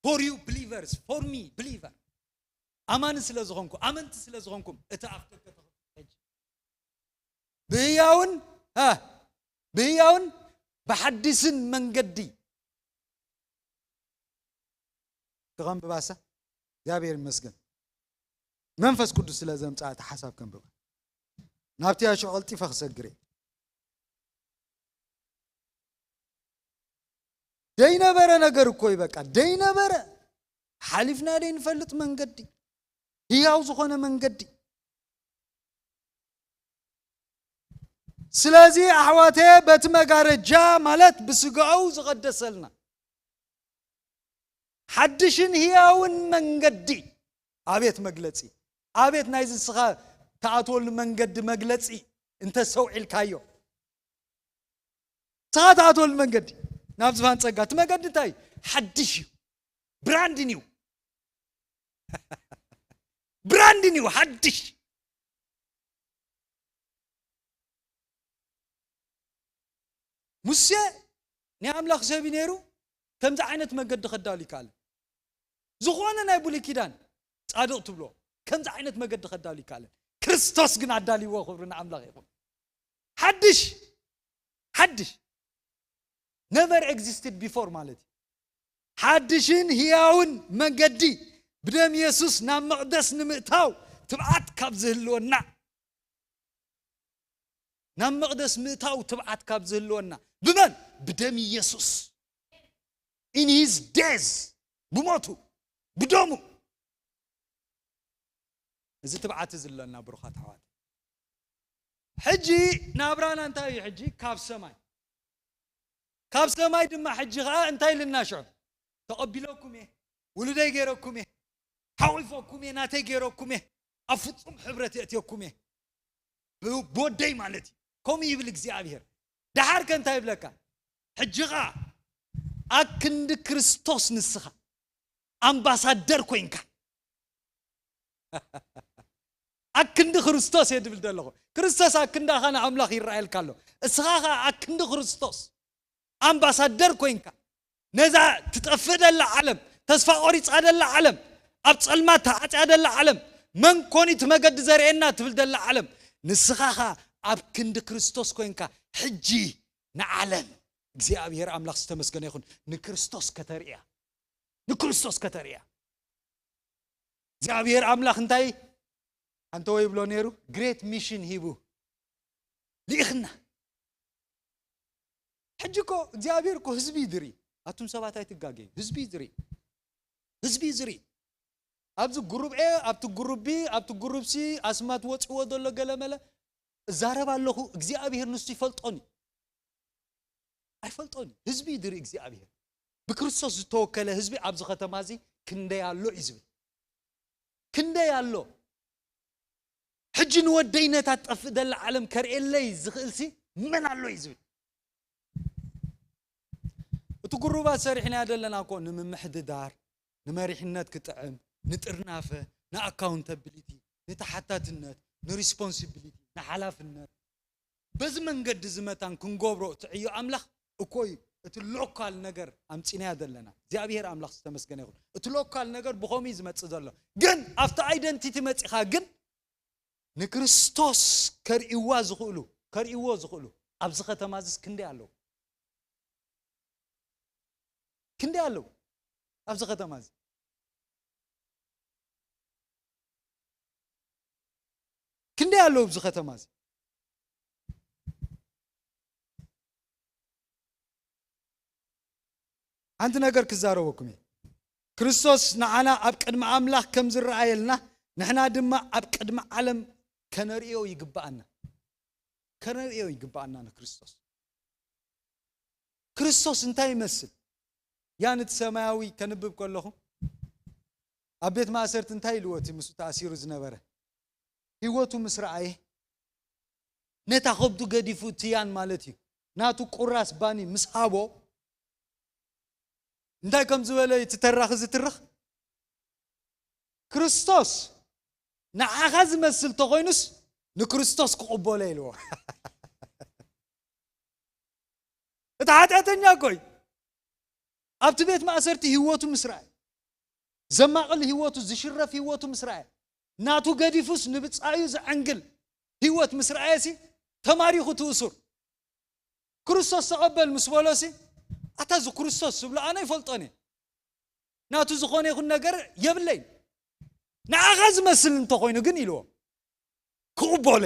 for you believers for me believer አማን ስለዝሆንኩ አመንት ስለዝሆንኩም እታፍከከ ተፈጅ በያውን በሐዲስን መንገዲ تغم بباسة እግዚአብሔር ይመስገን መንፈስ ቅዱስ ስለዘምጻት ሐሳብ ከንበብ ናብቲያ ሸልጢ ፈክሰግሪ ደይነበረ ነገር እኮ ይበቃ ደይነበረ ሐሊፍና ደይን ፈልጥ መንገዲ ህያው ዝኾነ መንገዲ ስለዚህ አህዋቴ በትመጋረጃ ማለት ብስጋው ዝቀደሰልና حدشن هياون منقدي أبيت مجلسي أبيت نايز الصغار تعطول منقد مجلسي أنت سوي الكايو تعطول منقدي نفس فان سقط منقد تاي حدشي براند نيو براند نيو حدش مسيا نعم لا خسابي نيرو كم زعينت منقد خدالي قال زخوانا نايبولي كيدان صادق تبلو كم زعينت منقد خدالي قال كريستوس كن عدالي وخبرنا املاح يقول حدش never existed before مالتي حدشين هياون منقدي بدم يسوس نام مقدس نمئتاو تبعت كابزهلونا نام مقدس مئتاو تبعت كابزهلونا بمن بدم يسوس in his days بموتو بدمو إذا تبعت زلنا بروخات حوالي حجي نابرانا انتهي حجي كاب سماي دم حجي غا انتهي لنا شعب تقبلوكم ايه ولدي غيركم ايه حويفوكم ايه ناتي غيركم ايه افصم حبرت ياتيكم ايه بودي مالتي كوم يبل እግዚአብሔር دحار كنت يبلك حجي غا أكند كريستوس نسخة أمباسادر كوينكا أكند كريستوس يدبل دلله كريستوس أكند أخانا أملاخ يرأيل كالو إسخاخا أكند كريستوس أمباسادر كوينكا نزا تتقفد العالم تصفى أوريت عاد العالم أبتصل ما تعاد العالم من كوني تمجد زرعنا تفلد العالم نسخها أب كند كريستوس كوينكا حجي نعلن እግዚአብሔር አምላክ ተመስገነ ይሁን ንክርስቶስ ከተሪያ ንክርስቶስ ከተሪያ እግዚአብሔር አምላክ እንታይ አንተ ወይ ብሎ ነሩ ግሬት ሚሽን ሂቡ ሊኽና ሕጅኮ እግዚአብሔር ኮ ህዝቢ ድሪ አቱም ሰባት አይትጋገ ህዝቢ ድሪ አብዙ ግሩብ ኤ አብቱ ግሩብ ቢ አብቱ ግሩብ ሲ አስማት ወጽዎ ደሎ ገለመለ ዛረባለሁ እግዚአብሔር ንሱ ይፈልጦኒ አይፈልጦኒ ህዝቢ ድሪ እግዚአብሔር በክርስቶስ ተወከለ ህዝቢ አብዙ ከተማዚ ክንደ ያሎ ይዝብ ክንደ ያሎ حجن ودينا تطفد العالم كرئلي زخلسي من الله يزبي وتقربا سرحنا دلنا كون من محددار نمريحنات كطعم نطرنافه نا اكاونتابيليتي نتحتاتنات نريسبونسيبيليتي نحلافنات بز منقد زمتان كنغبرو تعيو املاح اكوي اتلوكال نجر امصينا دلنا እግዚአብሔር አምላክ ተመስገነ ይሁን اتلوكال نجر بخومي زمጽ ዘሎ ግን after identity መጽኻ ግን ንክርስቶስ ከርኢዋ ዝኽእሉ ኣብዚ ከተማዝስ ክንደ ያለው ኣብዚ ከተማዝ ክንደ ያለው ኣብዚ ከተማዝ አንተ ነገር ክዛረበኩም ክርስቶስ ንዓና ኣብ ቅድመ አምላክ ከም ዝረአየልና ንሕና ድማ ኣብ ቅድመ ዓለም كنريو يقبعنا كريستوس انتهى يمثل يعني السماوي كنبب كلهم أبيت ما صرت انتهى الوقت مسو تأثير زنبره هيوتو مسرعي نتا خبدو قديفو تيان مالتي ناتو قراس باني مسحابو انتهى كم زوالي تترخ كريستوس نعاخذ مسل تغينس نكريستوس قبوله له اتعاتنيا كوي ابت بيت ما اسرتي هيوتو مسرع زماقل هيوتو زشرف هيوتو مسرع ناتو قديفوس نبصايو زعنقل هيوت مسرعيسي تماريخو توسر كريستوس تقبل مسبولوسي اتازو كريستوس بلا انا يفلطني ناتو زخونه يكون ነገር يبلين نعاغز مسل انت خوينو ግን ይልዎ ኩቦለ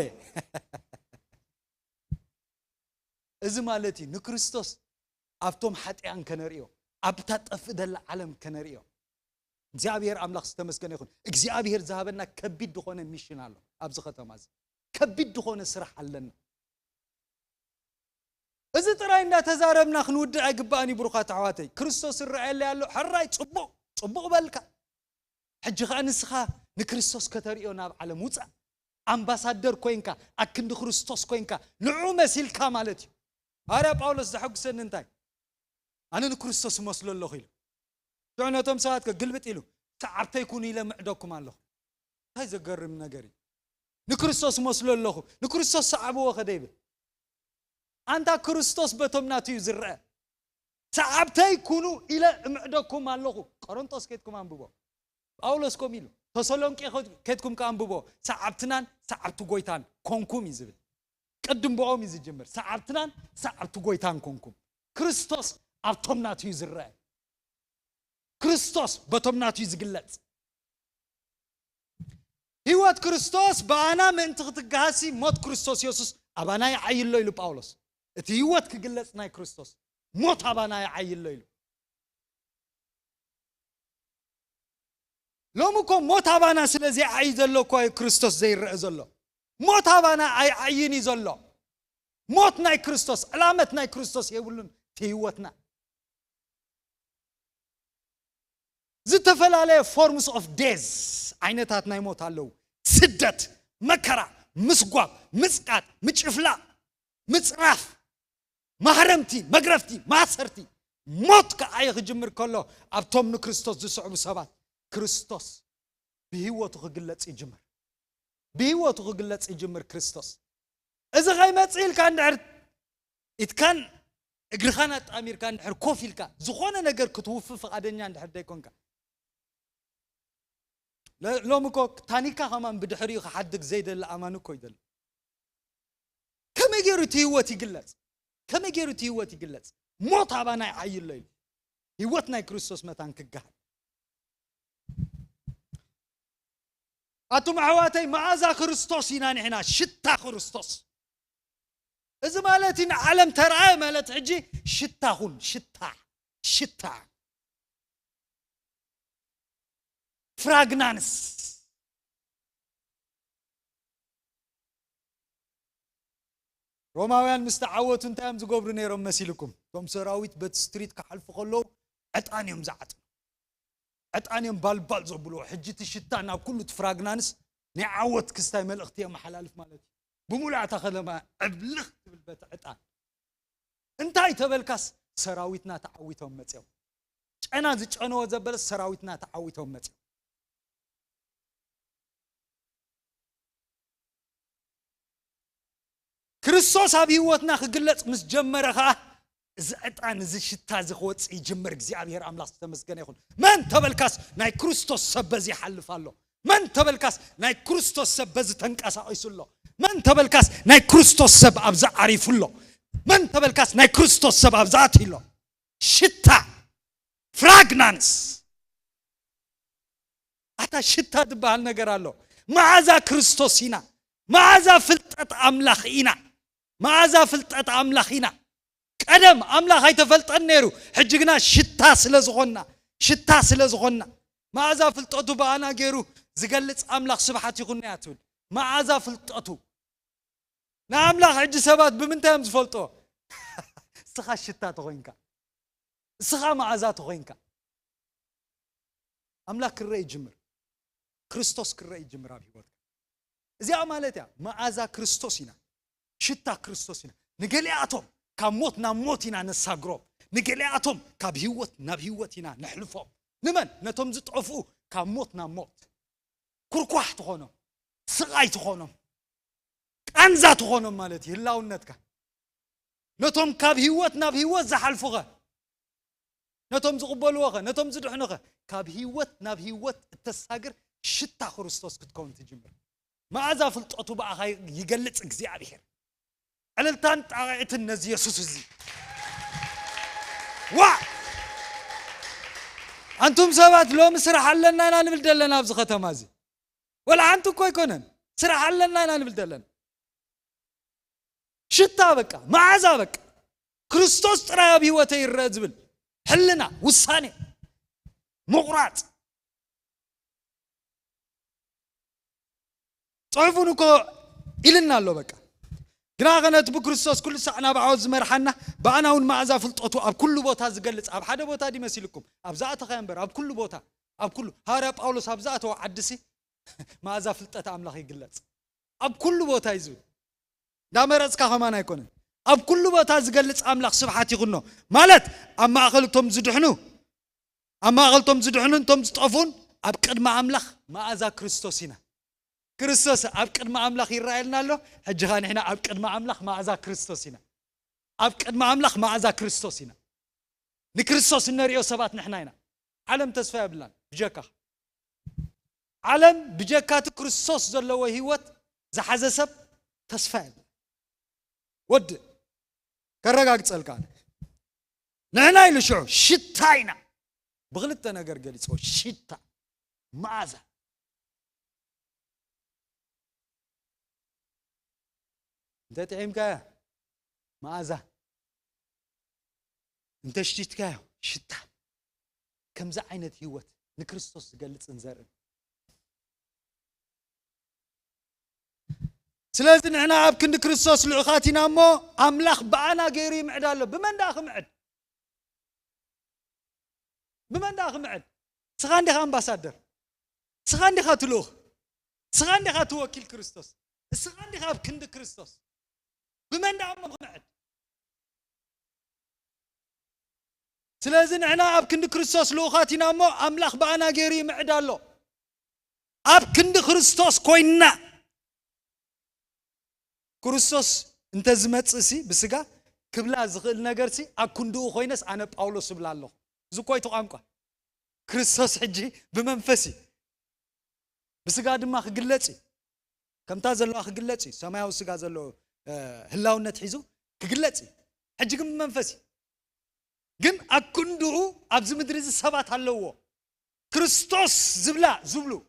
እዚ ማለቲ ንክርስቶስ አፍቶም ኃጢያን ከነሪዮ አብታ ጠፍደለ ዓለም ከነሪዮ እግዚአብሔር አምላክ ተመስገነ ይሁን እግዚአብሔር ዘሃበና ከቢድ ሆነ ሚሽን አለው አብዝ ከተማዝ ከቢድ ሆነ ስራሕ አለን እዚ ጥራይና ተዛረብና ክንውድ አይግባኒ ብሩኻት አዋተይ ክርስቶስ ራእየለ ያለው ሐራይ ጽቡቅ በልካ حج خانسخا نكريستوس كتريو ناب على موصا امباسادر كوينكا اكند كريستوس كوينكا نعومه سيلكا مالتي هارا باولوس زحقسن انتاي انا نكريستوس مسلو الله خيل دعناتم ساعات كقلبت يلو تعبت يكون الى معدكم الله هاي زغرم نغري نكريستوس مسلو الله نكريستوس صعبو وخديب انت كريستوس بتمناتي يزرع تعبت يكون الى معدكم الله قرنطوس كيتكم انببو أولس كوميلو تسلونكي كتكم كأنبوبو سعبتنان سعبتو قويتان كونكم يزبل قدم بقوم يزجمر سعبتنان سعبتو قويتان كونكم كريستوس أبتمناتو يزرع كريستوس بتمناتو يزقلت هيوات كريستوس بانا من تغتقاسي موت كريستوس يسوس أبانا يعيل له يلو باولوس اتي هيوات كقلت ناي كريستوس موت أبانا يعيل له يلو لو مكون موت هبانا سلزي عايز الله كوي كريستوس زي الرئز الله موت هبانا عيني زلو موت ناي كريستوس علامة ناي كريستوس يقولون تيوتنا زت فلالة forms of death عينتات ناي موت هالو سدت مكرة مسقوق مسقات مجفلا مصراف محرمتي مغرفتي ماسرتي موت كأي جمر كله أبتم نكريستوس زسعب سبات كريستوس بهوته قلت يجمر كريستوس إذا غيمت إيل كان عرض إذ كان إجرخانات أمير كان عرض كوفيل كان زخونا نجر كتوف فقدني عند حد يكون كان لومكو تانيكا كمان بدحري حدك زيد الأمانو كويدل كم يجرو تيوتي قلت كم يجرو تيوتي قلت موت عبانا عي الليل هيوتنا كريستوس متان كجهل أتوم عواتي معازا كريستوس يناني هنا شتا كريستوس إذا مالتين عالم ترى مالت عجي شتا هون شتا فراغنانس روماويان مستعوت انتام زقبرو نيرم مسيلكم توم سراويت بت ستريت كحلف خلو عطانيهم زعت عطانيهم بالبال زبلو حجت الشتانا كله تفراغنانس نعوت كستاي ملختي محلالف مالتي بمولع تخلما ابلخ بالبت عطان انتاي تبلكاس سراويتنا تعويتهم مصيو انا زچنو زبل سراويتنا تعويتهم مصيو كريستوس أبي هوتنا خجلت مس جمرها زعتان زشتا زخوت يجمر እግዚአብሔር አምላክ ተመስገነ ይሁን ማን ተበልካስ ናይ ክርስቶስ ሰበዝ ይሐልፋሎ ማን ተበልካስ ናይ ክርስቶስ ሰበዝ ተንቀሳቀይሱሎ ማን ተበልካስ ናይ ክርስቶስ ሰብ አብዛ አሪፉሎ ማን ተበልካስ ናይ ክርስቶስ ሰብ አብዛት ይሎ ሽታ ፍራግናንስ አታ ሽታ ድባል ነገር አለ ማዓዛ ክርስቶስና ማዓዛ ፍልጠት አምላኽና ማዓዛ ፍልጠት አምላኽና ቀደም አምላኽ አይተፈልጠን ነሩ ሕጅግና ሽታ ስለዝኾና ማዓዛ ፍልጠቱ ባና ገይሩ ዝገልጽ አምላኽ ስብሐት ይኹን ያትብል ማዓዛ ፍልጠቱ ናአምላኽ ሕጅ ሰባት ብምንታይም ዝፈልጦ ስኻ ሽታ ተኾንካ ስኻ ማዓዛ ተኾንካ አምላኽ ክረይ ጅምር ክርስቶስ ክረይ ጅምር ኣብ ህይወትካ እዚኣ ማለት ያ ማዓዛ ክርስቶስና ሽታ ክርስቶስና ንገሊኣቶም ካብ ሞት ናብ ሞት ኢና ነሳግሮ ንገሊኣቶም ካብ ህይወት ናብ ህይወት ኢና ነሕልፎም ንመን ነቶም ዝጠፍኡ ካብ ሞት ናብ ሞት ኩርኳሕ ትኾኖም ስቃይ ትኾኖም ቃንዛ ትኾኖም ማለት ይላውነትካ ነቶም ካብ ህይወት ናብ ህይወት ዝሓልፉኸ ነቶም ዝቕበልዎኸ ነቶም ዝድሕኑኸ ካብ ህይወት ናብ ህይወት እተሳግር ሽታ ክርስቶስ ክትከውን ትጅምር ማዓዛ ፍልጠቱ በአኻ ይገልጽ እግዚአብሔር عللتان طاعت الناس يسوع زي وا انتم سبات لو مسرح لنا انا نبدلنا ابز ختما زي ولا انتم كوي كونن سرح لنا انا نبدلنا شتا بقى معزا بقى ክርስቶስ ጥራይ ህይወት ይረዝብል ህልና ውሳኔ መቁራት ጻይፉንኮ ኢልናሎ በቃ ግናገነት በክርስቶስ ኩሉ ሰዓና ባዓዝ መርሐና ባናውን ማዕዛ ፍልጠቱ ኣብ ኩሉ ቦታ ዝገልጽ ኣብ ሓደ ቦታ ዲመስልኩም ኣብ ዛኣተ ኸንበር ኣብ ኩሉ ቦታ ኣብ ኩሉ ሃርያ ጳውሎስ ኣብ ዛኣተ ዓድሲ ማዕዛ ፍልጠት አምላኽ ይግለጽ ኣብ ኩሉ ቦታ ይዝብ ዳመረጽካ ኸማን አይኮነን ኣብ ኩሉ ቦታ ዝገልጽ አምላኽ ስብሐት ይኹኖ ማለት ኣብ ማእኸልቶም ዝድሕኑ ኣብ ማእኸልቶም ዝድሕኑ እንቶም ዝጠፉን ኣብ ቅድመ አምላኽ ማዕዛ ክርስቶስ ኢና ክርስቶስ ኣብ ቅድመ አምላኽ ይራኣየልና ኣሎ ሕጂኻ ንሕና ኣብ ቅድመ አምላኽ ማዕዛ ክርስቶስ ኢና ኣብ ቅድመ አምላኽ ማዕዛ ክርስቶስ ኢና ንክርስቶስ እንሪኦ ሰባት ንሕና ኢና ዓለም ተስፋ የብላን ብጀካ ዓለም ብጀካት ክርስቶስ ዘለዎ ህይወት ዝሓዘ ሰብ ተስፋ የብላን ወድ ከረጋግጸልካ ንሕና ኢልሽዑ ሽታ ኢና ብኽልተ ነገር ገሊጾ ሽታ ማዕዛ انت تعيمك معازة انت شتيتك شتا كم زعينت هيوت نكريستوس قالت انزارن سلازن احنا ابكن كريستوس لعخاتنا مو املاخ بانا غيري معدالو بمن داخ معد بمن داخ معد سخان دي امباسادر سخان دي خاتلوخ سخان دي خاتوكيل كريستوس سخان دي خاب كند كريستوس بمن دعم مقنعد سلازن احنا اب كند كريستوس لوخاتنا مو املاخ بانا غيري معدالو اب كند كريستوس كوينا كريستوس انت زمصسي بسغا كبلا زخل نغرسي اكندو خوينس انا باولوس بلالو زكويتو قامقا كريستوس حجي بمنفسي بسقا دما خجلتي كم تازلوا خجلتي سمايا وسقا زلوا هلاونة حيزو خجلتي حجكم منفسي جن أكندو أبز مدرز السبات هلوه كريستوس زبلو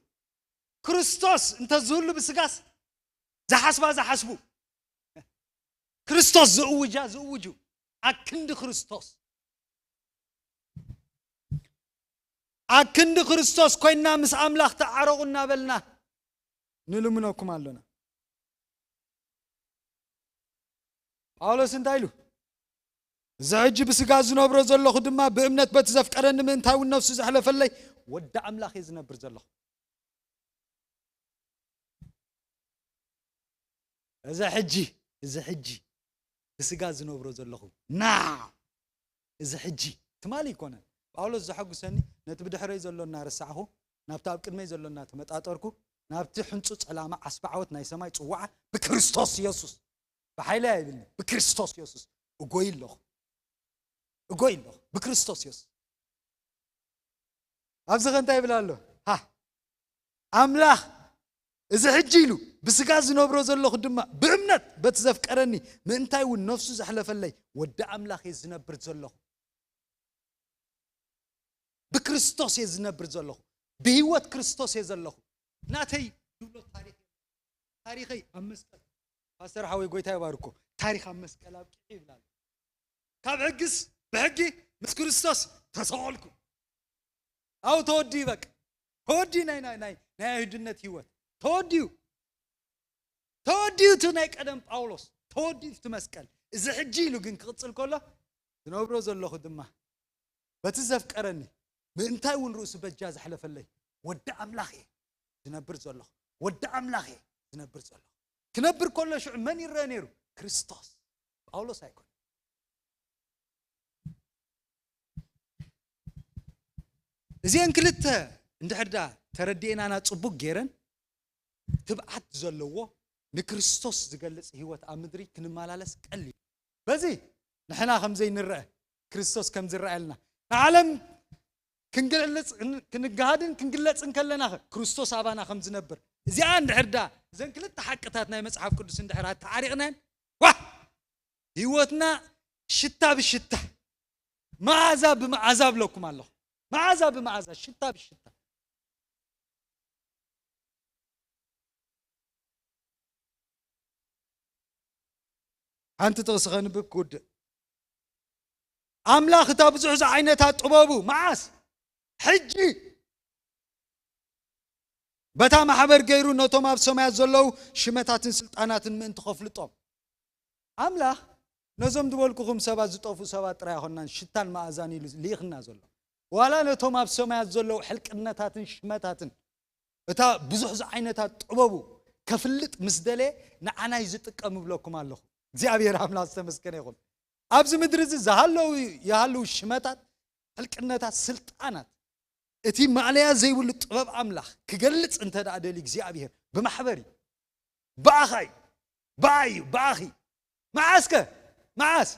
كريستوس انت زولو بسقاس زحسبو كريستوس زوجو أكند كريستوس أكند كريستوس كوينا مس أملاخ تعرقنا بلنا نلومناكم علنا أولس انتايلو زعج بسقاز نبرز الله خدمة بأمنة بتزفكرن من تاو النفس زحلف اللي ودع أملاخ يزنبرز الله إذا حجي بسقاز نبرز الله نعم إذا حجي تمالي كونه أولس زحقو سني نتبدأ حريز الله النار الساعه نبتاب كلمة زلوا النار تمتأتركو نبتح حنصوص علامة أسبعوت ناي سماي توعى بكريستوس يسوس بحيلا يبني بكريستوس يسوس وقويل له بكريستوس يسوس أبزغ أنت يبلالو ها أملاخ إذا حجيلو بسقاز نبرز الله خدمة بأمنت بتزفكرني من تاي والنفس زحلف اللي ودع أملاخ يزنبرز الله بكريستوس يزنبرز الله بهوت كريستوس يزله ناتي دولو تاريخي أمسكال فاسر حاوي قويتها يباركو تاريخ أمسكال أبكي بلال كاب عقس بحقي مس كريستوس تسألكو أو تودي بك تودي ناي هدنة هوت توديو تنايك أدم باولوس توديو تمسكال إذا حجيلو جن قصل كله نبرز الله خدمة بتزفك أرني من تاون رؤوس بجاز حلف اللي ودع أملاخي زنبرز الله ودع أملاخي زنبرز الله كنبر كل شيء من يرانيرو كريستوس باولوس هيكون زين كلته عند حدا تردينا أنا تصبق جيران تبعت زلوه نكريستوس زقلص هيوت أمدري كنمالالس قلي بزي نحنا خمزي نرأى كريستوس كم زرأ لنا عالم كنقعدن كنقلص انكلنا كريستوس ابانا خمز نبر زي عند حدا زين كلت حقتاتنا مصحف قدس اندحرات تعاريقنا واه هيوتنا شتا بالشتا معذاب بمعذاب لكم الله معذاب بمعذاب شتا بالشتا أنت تغسخن بكود أملاخ تابزعز عينتها طبابو معاس حجي بتا محبر غيرو نوتوم اب سمايات زلو شمتاتن سلطاناتن من تخفلطوم أملاخ نزم دبولكم سبا زطوفو سبا طرا يخونان شتان مازاني ليخنا زلو ولا نوتوم اب سمايات زلو حلقنتاتن شمتاتن بتا بزحز عينتها طبابو كفلط مسدله نعنا يزطقم بلوكم الله እግዚአብሔር አምላክ ተመስገን ይሁን አብዝ ምድርዝ ያለው ሽመታት ህልቅነታት ስልጣናት እቲ ማዕለያ ዘይብል ጥበብ አምላክ ክገልጽ እንተ ዳደል እግዚአብሔር በማህበሪ ባኺ معاس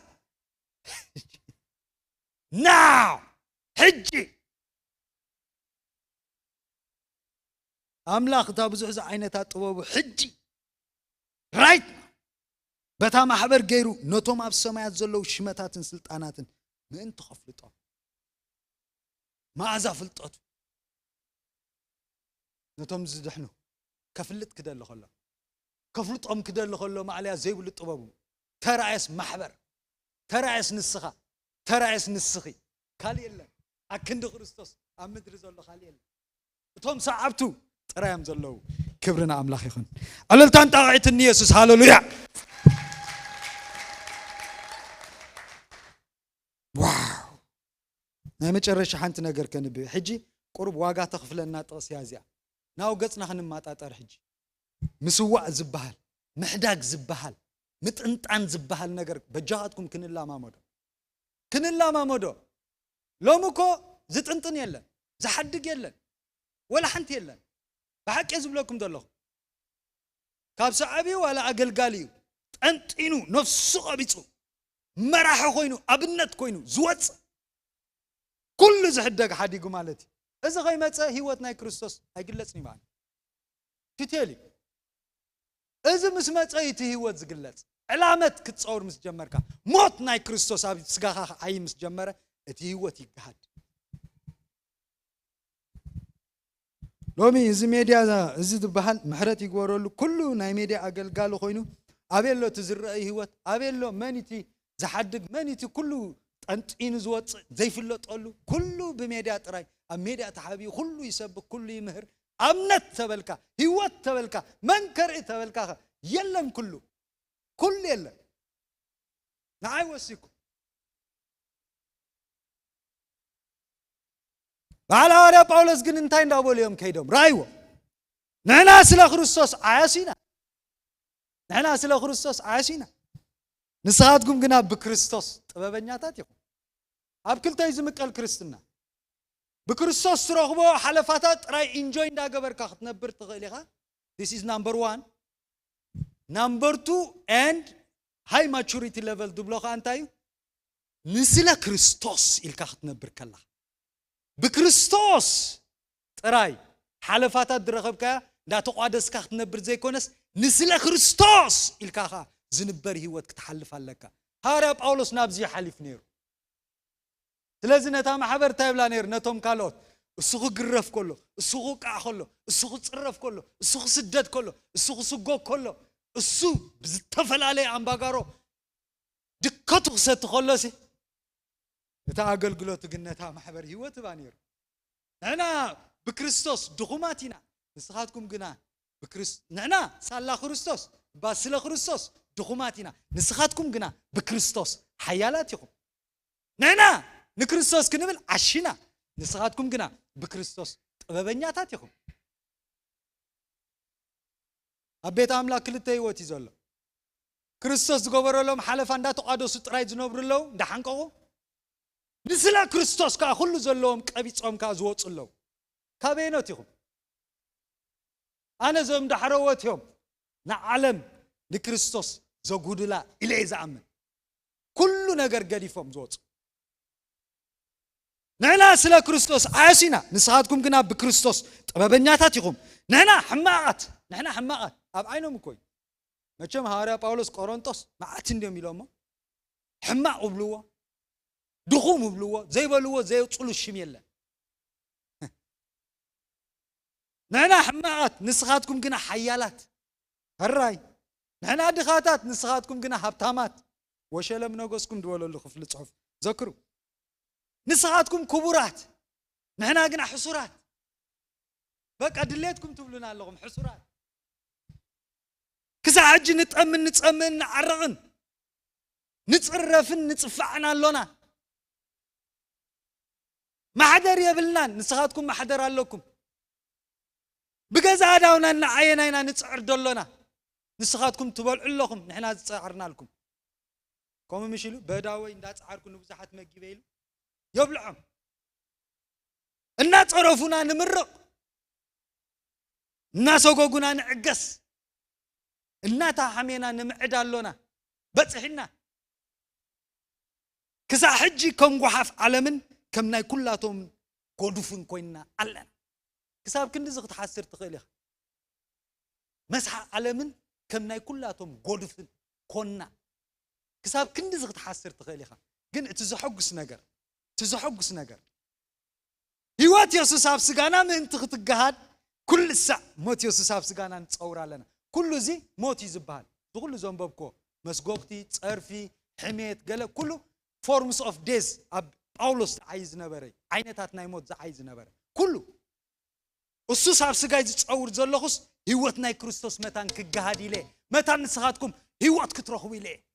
now ሕጂ አምላክ ታብዙሕ ዓይነታት ጥበብ ሕጂ right بتا محبر غيرو نوتوم اب سمايات زلو شمتاتن سلطاناتن من تخفلطو ما ازافلطو نوتوم زدحنو كفلط كدل خلو كفلطوم كدل خلو معليا زيبل طبابو ترايس محبر ترايس نسخه ترايس نسخي قال يلا اكند كريستوس امدر زلو قال يلا توم صعبتو ترايم زلو كبرنا املاخ يخون عللتان طاعتن يسوس هاليلويا واو نعم تشرش حنت نجر كنبي حجي قرب واقع تخفلنا طاسيازيا ناو قصنا خنماطاطر حجي مسواء زبحال محداق زبحال متنطان زبحال نجر بجاهتكم كنلا مامودو لومكو زتنطن يلن زحدق يلن ولا حنت يلن بحق يزبلكم دلو كاب صعبي ولا اقلقاليو انطينو نفسو قبيصو مراح خوينو ابنت كوينو زوص كل زحدق حديقو مالتي اذا غيمص هيوتنا كريستوس هيغلصني معنا فتيلي إذا مسمى أيتي هو زقلت علامة كتصور مسجمرك موت ناي كريستوس أبي سجاها أي مسجمرة أتي هو تيجهد لومي إذا ميديا إذا بحال محرت يقولوا كله ناي ميديا أقل قالوا خوينو أبي له تزرع أي هو أبي له مانيتي زحدق مانيتي كله أنت إن زوات زي في اللي تقوله كله بميديا تراي الميديا تحبي كله يسب كله يمهر أمنت تبلكا هو تبلكا منكر تبلكا يلم كله كل يلم نعي وسيكم على هذا باولس جن انتين دابول يوم كيدهم رايو نحنا سلا خريستوس عايشينا نحنا سلا خريستوس عايشينا نساعدكم جنا بكريستوس طببنياتات يكون أب كل تيزم قال كريستنا بكريستوس رغبو حلفاتات راي انجوي دا غبر كاخت نبر تغليها this is number 1 number 2 and high maturity level دبلوخ انتايو نسلا كريستوس الكاخت نبر كلا بكريستوس راي حلفاتات درخبكا دا تقادس كاخت نبر زي كونس نسلا كريستوس الكاخا زنبر هيوت كتحلف عليك هارا باولس نابزي حلف نيرو ስለዚህ ነታ ማህበር ታይብላ ነር ነቶም ካሎት እሱኹ ግረፍ ኮሎ እሱኹ ቃ ኮሎ እሱኹ ጽረፍ ኮሎ እሱኹ ስደት ኮሎ እሱኹ ስጎ ኮሎ እሱ ብዝተፈላለየ አምባጋሮ ድከቱ ሰት ኮሎሲ እታ አገልግሎት ግን ነታ ማህበር ህይወት ባነር ነና በክርስቶስ ድኹማቲና ንስኻትኩም ግና በክርስቶስ ነና ሳላ ክርስቶስ ባስለ ክርስቶስ ድኹማቲና ንስኻትኩም ግና በክርስቶስ ሐያላት ይኹም ነና ንክርስቶስ ክንብል አሽና ንስኻትኩም ግና በክርስቶስ ጥበበኛታት ይኹም አቤት አምላክ ክልተ ህይወት ይዘሎ ክርስቶስ ዝገበረሎም ሓለፋ እንዳተቋደሱ ጥራይ ዝነብሩለው እንዳሓንቀቑ ንስላ ክርስቶስ ካ ሁሉ ዘለዎም ቀቢጾም ካ ዝወጽለው ካበይኖት ይኹም ኣነ ዞም ዳሕረወት እዮም ንዓለም ንክርስቶስ ዘጉድላ ኢለ ዝኣምን ኩሉ ነገር ገዲፎም ዝወጹ نحنا سلا كريستوس عايشنا نساعدكم جنا بكريستوس طببنياتات يقوم نحنا حماقات اب عينهم كوي مچم حواريا باولس قرنطس معات እንደም ይለውማ حماق ብልዎ ድኹም ብልዎ ዘይበልዎ ዘይጽሉ ሽም የለ نحنا حماقات نساعدكم جنا حيالات هراي نحنا دخاتات نساعدكم جنا حبتامات وشلم نغسكم دولሉ خفل ጽሑፍ ذكሩ نساعدكم كبرات نحنا قنا حصورات بقى دليتكم تبلون لهم حصورات كذا عج نتأمن نعرغن نتصرفن نتصفعنا لنا ما حدر يبلنا نساعدكم ما حدر لكم بقى زادونا نعينينا نتصعر دلنا نساعدكم تبلع لكم نحنا تصعرنا لكم كم مشيلو بداوي ندصعركم نبزحات مجيبيلو يبلعهم الناس عرفونا نمرق الناس وقوقنا نعقس الناس حمينا نمعد اللونا بصحنا كسا حجي كم وحف علمن كم ناي كلاتهم قدفن كوينا علنا كساب كندز تحسر تخيلها مسح علمن كم ناي كلاتهم قدفن كونا كساب كندز تحسر تخيلها جن تزحقس نجر تزحقس نجر هيوات يسوع ساب سجانا من تختجهاد كل الساعة موت يسوع ساب سجانا نتصور لنا كل زي موت يزبال كل زنبابكو مسجوكتي تعرفي حميت قال كله forms of days أب باولس عايز نبري عينتات نايموت عايز نبري كله يسوع ساب سجاي تصور زلخص هيوات ناي كريستوس متان كجهاد إليه متان نسخاتكم هيوات كتروحوا إليه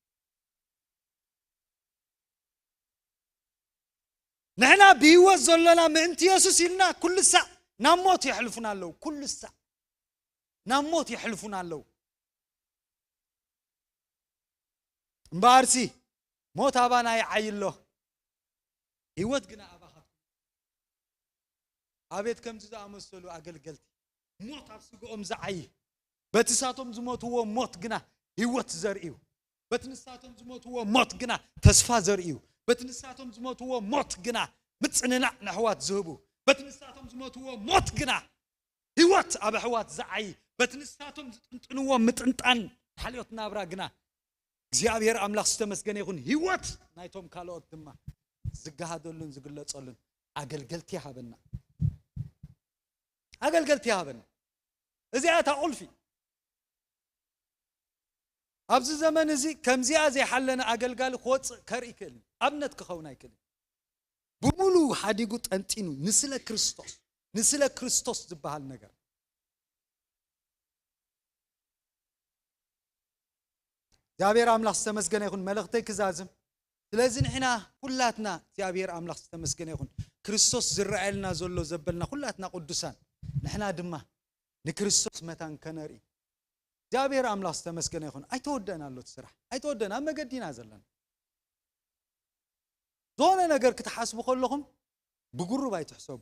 نحنا بيوز زلنا من يسوع لنا كل ساعة نموت يحلفنا له كل ساعة نموت يحلفنا له مبارسي موت أبانا يعيل له هيوت جنا أباها أبيت كم جزء أمسلو أقل قلتي موت أبسقو زعي بتساتهم زموت هو موت جنا هيوت زرئيو بتنساتهم زموت هو موت جنا تسفى زرئيو بتنساتهم زموت هو موت جنا متصننا نحوات زهبو بتنساتهم زموت هو موت جنا هيوت أبا حوات زعي በትንሳቶም ዝጥንጥንዎ ምጥንጣን ሓልዮት ናብራ ግና እግዚአብሔር አምላክ ዝተመስገነ ይሁን ህይወት ናይቶም ካልኦት ድማ ዝጋሃደሉን ዝግለጸሉን አገልገልቲ ሃበና እዚኣ ታቁልፊ ኣብዚ ዘመን እዚ ከምዚኣ ዘይሓለነ አገልጋሊ ኾጽ ከርኢ ክእል ኣብነት ክኸውን ኣይክእል ብሙሉ ሓዲጉ ጠንጢኑ ንስለ ክርስቶስ ዝበሃል ነገር እግዚአብሔር አምላክ ዝተመስገነ ይሁን መልእክተይ ክዛዝም ስለዚህ ንሕና ሁላትና እግዚአብሔር አምላክ ዝተመስገነ ይሁን ክርስቶስ ዝረአየልና ዘሎ ዘበልና ሁላትና ቅዱሳን ንሕና ድማ ንክርስቶስ መታን ከነርኢ እግዚአብሔር አምላክ ዝተመስገነ ይሁን አይተወደና አሎ ተስራሕ አይተወደና መገዲና ዘለና ዞነ ነገር ክትሓስቡ ከለኹም ብጉሩብ አይትሕሰቡ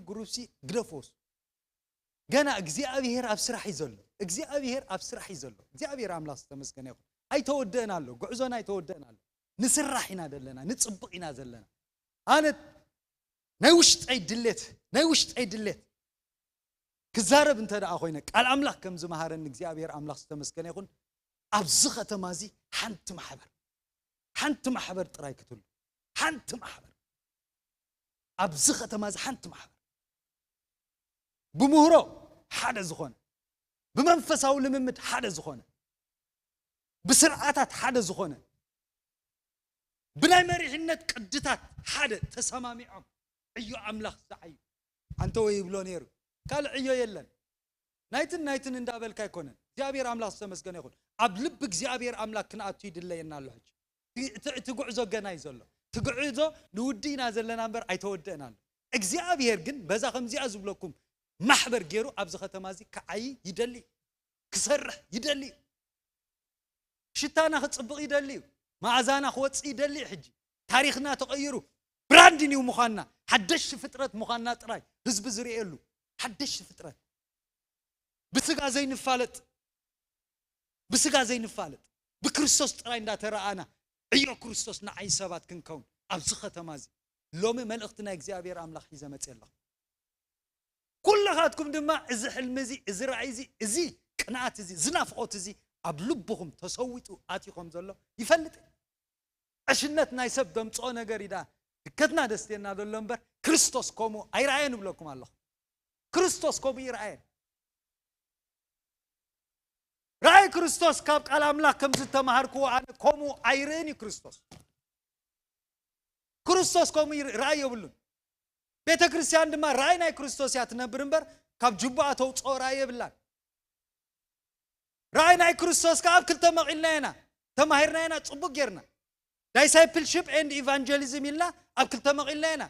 ጉሩብሲ ግደፎስ ገና እግዚአብሔር ኣብ ስራሕ ይዘሎ እግዚአብሔር አምላክ ዝተመስገነ ይሁን አይተወደና አሎ ጉዕዞና አይተወደና አሎ ንስራሕ ኢና ዘለና ንጽብቕ ኢና ዘለና ኣነ ናይ ውሽጠይ ድሌት ክዛረብ እንተዳ ኮይነ ቃል አምላክ ከም ዝመሃረን እግዚአብሔር አምላክ ዝተመስገነ ይሁን ኣብዚ ከተማ እዚ ሓንቲ ማሕበር ጥራይ ክትሉ ሓንቲ ማሕበር ኣብዚ ከተማ እዚ ሓንቲ ማሕበር ብምህሮ ሓደ ዝኾነ ብመንፈሳዊ ልምምድ ሓደ ዝኾነ ብስርዓታት ሓደ ዝኾነ ብናይ መሪሕነት ቅድታት ሓደ ተሰማሚዖም እዩ አምላክ ዝዓዩ አንተ ወይ ብሎ ነይሩ ካል ዕዮ የለን ናይትን እንዳበልካ ይኮነን እግዚአብሔር አምላክ ዝተመስገነ ይሁን ኣብ ልብ እግዚአብሔር አምላክ ክንአቱ ይድለየና ኣሎ ትጉዕዞ ገና ይዘሎ ትጉዕዞ ንውዲና ዘለና እምበር አይተወደና ኣሎ እግዚአብሔር ግን በዛ ከምዚኣ ዝብለኩም ማሕበር ገይሩ ኣብዚ ከተማ እዚ ከዓይ ይደሊ ክሰርሕ ይደሊ ሽታና ክጽብቕ ይደሊ ማዕዛና ክወጽ ይደሊ ሕጂ ታሪኽና ተቀይሩ ብራንድ ኒው ምዃንና ሓደሽ ፍጥረት ምዃንና ጥራይ ህዝቢ ዝርኤሉ ሓደሽ ፍጥረት ብስጋ ዘይንፋለጥ ብክርስቶስ ጥራይ እንዳተረአና ዕዮ ክርስቶስ ንዓይ ሰባት ክንከውን ኣብዚ ከተማ እዚ ሎሚ መልእኽቲ ናይ እግዚአብሔር አምላክ ይዘመጽየላ ኩላኻትኩም ድማ እዚ ሕልሚ እዚ እዚ ራእይ እዚ ቅንዓት እዚ ዝናፍቆት እዚ ኣብ ልብኹም ተሰዊጡ ኣቲኹም ዘሎ ይፈልጥ ዕሽነት ናይ ሰብ ደምጽኦ ነገር ኢዳ ድከትና ደስቴና ዘሎ እምበር ክርስቶስ ኮሙ ኣይራአየን ብለኩም ኣለኹ ክርስቶስ ኮሙ ይራአየን ራእይ ክርስቶስ ካብ ቃል አምላክ ከም ዝተማሃርኩ ኣነ ኮሙ ኣይርአኒ ክርስቶስ ኮሙ ራእይ የብሉን ቤተ ክርስቲያን ድማ ራእይ ናይ ክርስቶስ ያትነብር እምበር ካብ ጅቡኣ ተውጽኦ ራእይ የብላን ራእይ ናይ ክርስቶስ ካብ ክልተ መቂልና ተማሂርና ጽቡቅ ጌርና discipleship and evangelism ኢልና ኣብ ክልተ መቂልና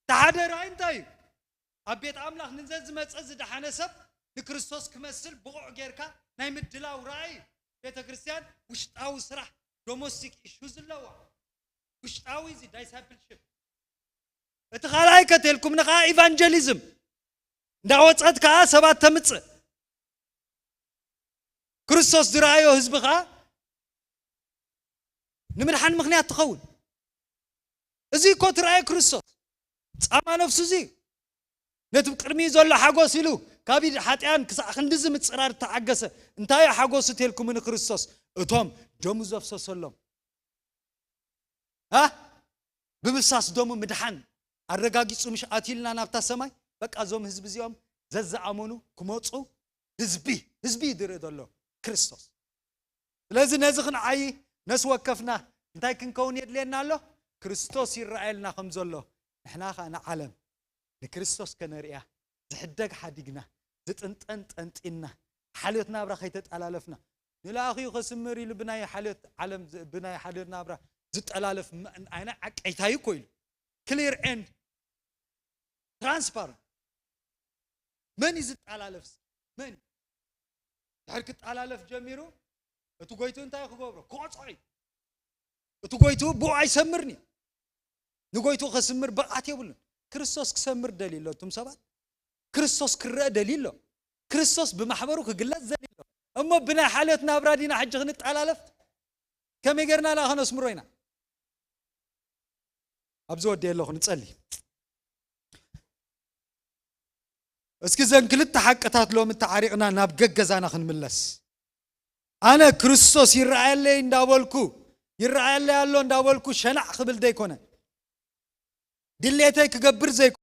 ተሓደ ራእይ እንታይ ኣብ ቤት አምላክ ንዘዝ መጽእ ዝደሓነ ሰብ ንክርስቶስ ክመስል ብቑዕ ጌርካ ናይ ምድላው ራእይ ቤተ ክርስቲያን ውሽጣዊ ስራሕ ዶሜስቲክ ኢሹዝ ኣለዋ ውሽጣዊ እዚ discipleship እቲ ካልኣይ ከተልኩም ንኻ ኢቫንጀሊዝም እንዳወጽት ከዓ ሰባት ተምጽእ ክርስቶስ ዝራእዮ ህዝብኻ ንምድሓን ምኽንያት ትኸውን እዚ እኮ ትራእይ ክርስቶስ ጻማ ነፍሱ እዚ ነቲ ቅድሚ ዘሎ ሓጎስ ኢሉ ካብ ሓጢያን ክሳዕ ክንዲዝ ምጽራር ተዓገሰ እንታይ ሓጎስ ተልኩም ንክርስቶስ እቶም ደሙ ዘፍሰሰሎም ብምፍሳስ ደሙ ምድሓን አረጋጊጹ ምሽ አቲልና ናብታ ሰማይ በቃ ዞም ህዝብ እዚኦም ዘዛኣመኑ ክመጹ ህዝቢ ይድረደሎ ክርስቶስ ስለዚህ ነዚ ክንዓይ ነስ ወከፍና እንታይ ክንከውን የድለየና ኣሎ ክርስቶስ ይራኣየልና ከም ዘሎ ንሕና ኸ ንዓለም ንክርስቶስ ከነርያ ዝሕደግ ሓዲግና ዝጥንጠን ጠንጢና ሓልዮት ናብራ ከይተጣላለፍና ንላኺ ከስምር ኢሉ ብናይ ሓልዮት ዓለም ብናይ ሓልዮት ናብራ ዝጠላለፍ አይና ዓቀይታይ ኮይኑ clear and transparent من يزጣላለፍ من ታሪክ ጣላለፍ ጀሚሩ እቱ ጎይቱ እንታይ ክገብሮ ኮጽይ እቱ ጎይቱ ቡ አይሰምርኒ ንጎይቱ ከስምር በቃት ይብሉ ክርስቶስ ክሰምር ደሊሎቱም ሰባት ክርስቶስ ክረአ ደሊሎ ክርስቶስ በማህበሩ ክግለጽ ደሊሎ እሞ ብና ሓልዮትና አብራዲና ሕጂ ክንጣላለፍ ከመገርና ላኸነስ ምሮይና ኣብዞ ወዲ የለኹ ንጸሊ اسكي زن كلت حقتات لو متعارقنا ناب ججزانا خنملس أنا كريستوس يرعى لي نداولكو يرعى لي الله نداولكو شنع قبل ديكونه دليتك قبر زي